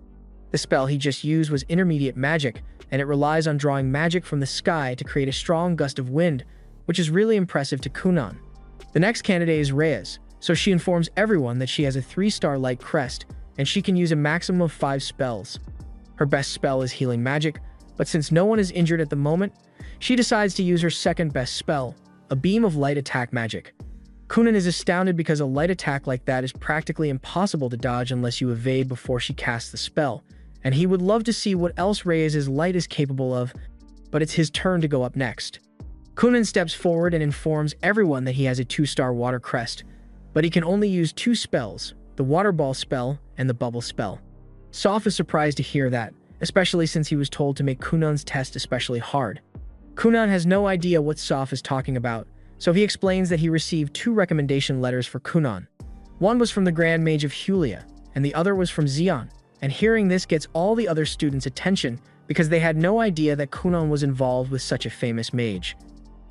The spell he just used was intermediate magic, and it relies on drawing magic from the sky to create a strong gust of wind, which is really impressive to Kunan. The next candidate is Reyes, so she informs everyone that she has a 3-star light crest, and she can use a maximum of 5 spells. Her best spell is healing magic, but since no one is injured at the moment, she decides to use her second best spell, a beam of light attack magic. Kunan is astounded because a light attack like that is practically impossible to dodge unless you evade before she casts the spell, and he would love to see what else Reyes' light is capable of, but it's his turn to go up next. Kunan steps forward and informs everyone that he has a 2-star water crest, but he can only use 2 spells, the water ball spell and the bubble spell. Soph is surprised to hear that, especially since he was told to make Kunan's test especially hard. Kunan has no idea what Soph is talking about, so he explains that he received 2 recommendation letters for Kunan. One was from the Grand Mage of Hulia, and the other was from Xian, and hearing this gets all the other students' attention because they had no idea that Kunan was involved with such a famous mage.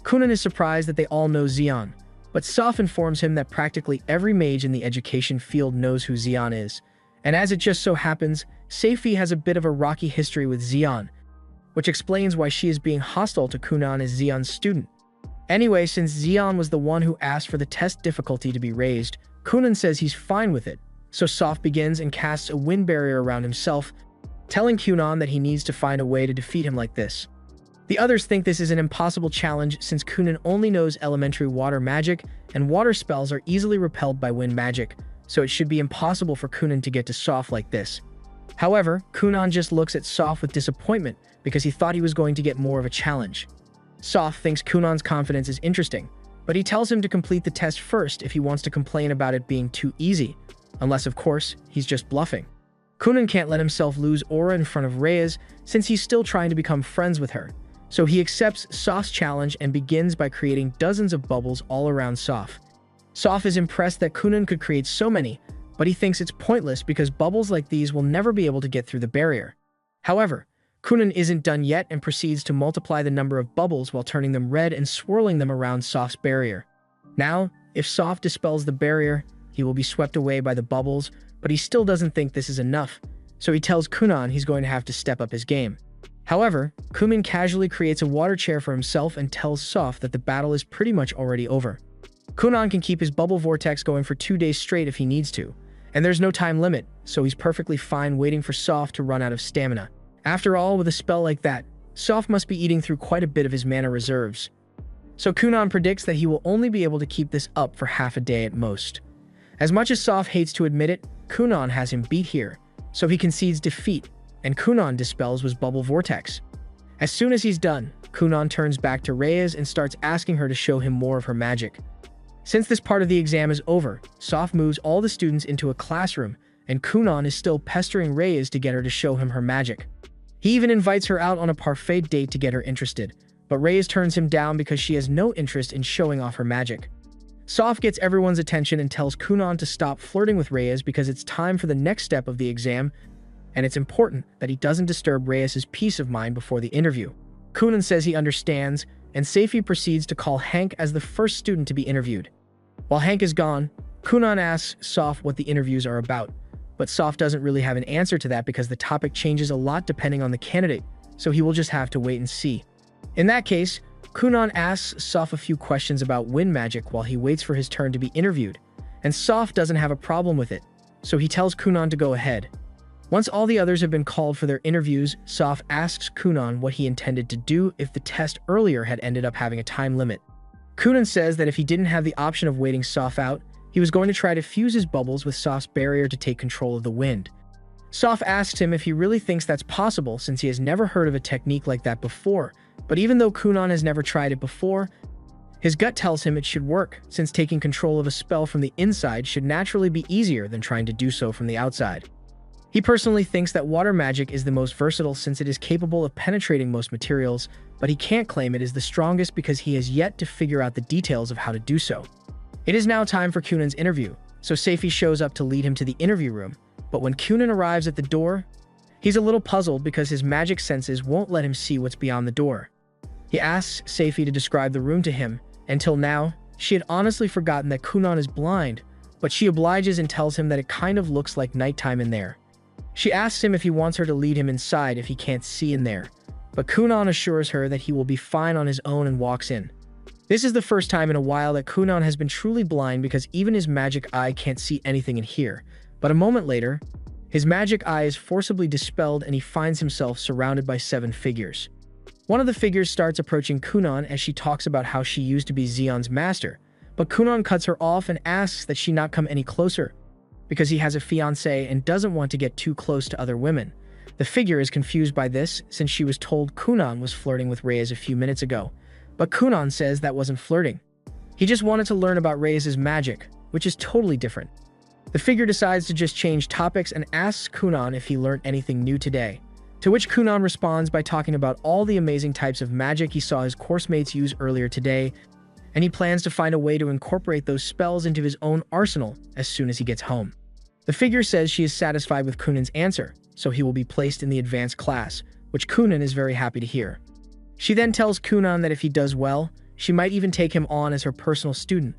Kunan is surprised that they all know Xian, but Soph informs him that practically every mage in the education field knows who Xian is, and as it just so happens, Seifi has a bit of a rocky history with Xian, which explains why she is being hostile to Kunan as Xian's student. Anyway, since Xian was the one who asked for the test difficulty to be raised, Kunan says he's fine with it, So Soph begins and casts a wind barrier around himself, telling Kunan that he needs to find a way to defeat him like this. The others think this is an impossible challenge since Kunan only knows elementary water magic, and water spells are easily repelled by wind magic, so it should be impossible for Kunan to get to Soph like this. However, Kunan just looks at Soph with disappointment because he thought he was going to get more of a challenge. Soph thinks Kunan's confidence is interesting, but he tells him to complete the test first if he wants to complain about it being too easy, unless of course, he's just bluffing. Kunan can't let himself lose aura in front of Reyes since he's still trying to become friends with her, so he accepts Soph's challenge and begins by creating dozens of bubbles all around Soph. Soph is impressed that Kunan could create so many, but he thinks it's pointless because bubbles like these will never be able to get through the barrier. However, Kunan isn't done yet and proceeds to multiply the number of bubbles while turning them red and swirling them around Soph's barrier. Now, if Soph dispels the barrier, he will be swept away by the bubbles, but he still doesn't think this is enough, so he tells Kunan he's going to have to step up his game. However, Kunan casually creates a water chair for himself and tells Soph that the battle is pretty much already over. Kunan can keep his bubble vortex going for 2 days straight if he needs to, and there's no time limit, so he's perfectly fine waiting for Soph to run out of stamina. After all, with a spell like that, Soph must be eating through quite a bit of his mana reserves. So Kunan predicts that he will only be able to keep this up for half a day at most. As much as Soph hates to admit it, Kunan has him beat here, so he concedes defeat, and Kunan dispels his bubble vortex. As soon as he's done, Kunan turns back to Reyes and starts asking her to show him more of her magic. Since this part of the exam is over, Soph moves all the students into a classroom, and Kunan is still pestering Reyes to get her to show him her magic. He even invites her out on a parfait date to get her interested, but Reyes turns him down because she has no interest in showing off her magic. Soph gets everyone's attention and tells Kunan to stop flirting with Reyes because it's time for the next step of the exam, and it's important that he doesn't disturb Reyes' peace of mind before the interview. Kunan says he understands, and Seifi proceeds to call Hank as the first student to be interviewed. While Hank is gone, Kunan asks Soph what the interviews are about, but Soph doesn't really have an answer to that because the topic changes a lot depending on the candidate, so he will just have to wait and see. In that case, Kunan asks Soph a few questions about wind magic while he waits for his turn to be interviewed, and Soph doesn't have a problem with it, so he tells Kunan to go ahead. Once all the others have been called for their interviews, Soph asks Kunan what he intended to do if the test earlier had ended up having a time limit. Kunan says that if he didn't have the option of waiting Soph out, he was going to try to fuse his bubbles with Soph's barrier to take control of the wind. Soph asks him if he really thinks that's possible since he has never heard of a technique like that before, but even though Kunan has never tried it before, his gut tells him it should work, since taking control of a spell from the inside should naturally be easier than trying to do so from the outside. He personally thinks that water magic is the most versatile since it is capable of penetrating most materials, but he can't claim it is the strongest because he has yet to figure out the details of how to do so. It is now time for Kunan's interview, so Seifi shows up to lead him to the interview room, but when Kunan arrives at the door, he's a little puzzled because his magic senses won't let him see what's beyond the door. He asks Seifi to describe the room to him. Until now, she had honestly forgotten that Kunan is blind, but she obliges and tells him that it kind of looks like nighttime in there. She asks him if he wants her to lead him inside if he can't see in there, but Kunan assures her that he will be fine on his own and walks in. This is the first time in a while that Kunan has been truly blind because even his magic eye can't see anything in here, but a moment later, his magic eye is forcibly dispelled and he finds himself surrounded by 7 figures. One of the figures starts approaching Kunan as she talks about how she used to be Xion's master, but Kunan cuts her off and asks that she not come any closer, because he has a fiancée and doesn't want to get too close to other women. The figure is confused by this since she was told Kunan was flirting with Reyes a few minutes ago, but Kunan says that wasn't flirting. He just wanted to learn about Reyes' magic, which is totally different. The figure decides to just change topics and asks Kunan if he learned anything new today, to which Kunan responds by talking about all the amazing types of magic he saw his course mates use earlier today, and he plans to find a way to incorporate those spells into his own arsenal as soon as he gets home. The figure says she is satisfied with Kunan's answer, so he will be placed in the advanced class, which Kunan is very happy to hear. She then tells Kunan that if he does well, she might even take him on as her personal student,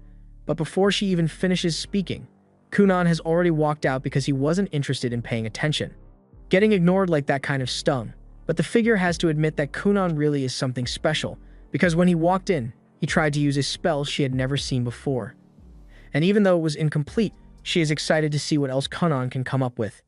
but before she even finishes speaking, Kunan has already walked out because he wasn't interested in paying attention. Getting ignored like that kind of stung, but the figure has to admit that Kunan really is something special, because when he walked in, he tried to use a spell she had never seen before. And even though it was incomplete, She is excited to see what else Kanan can come up with.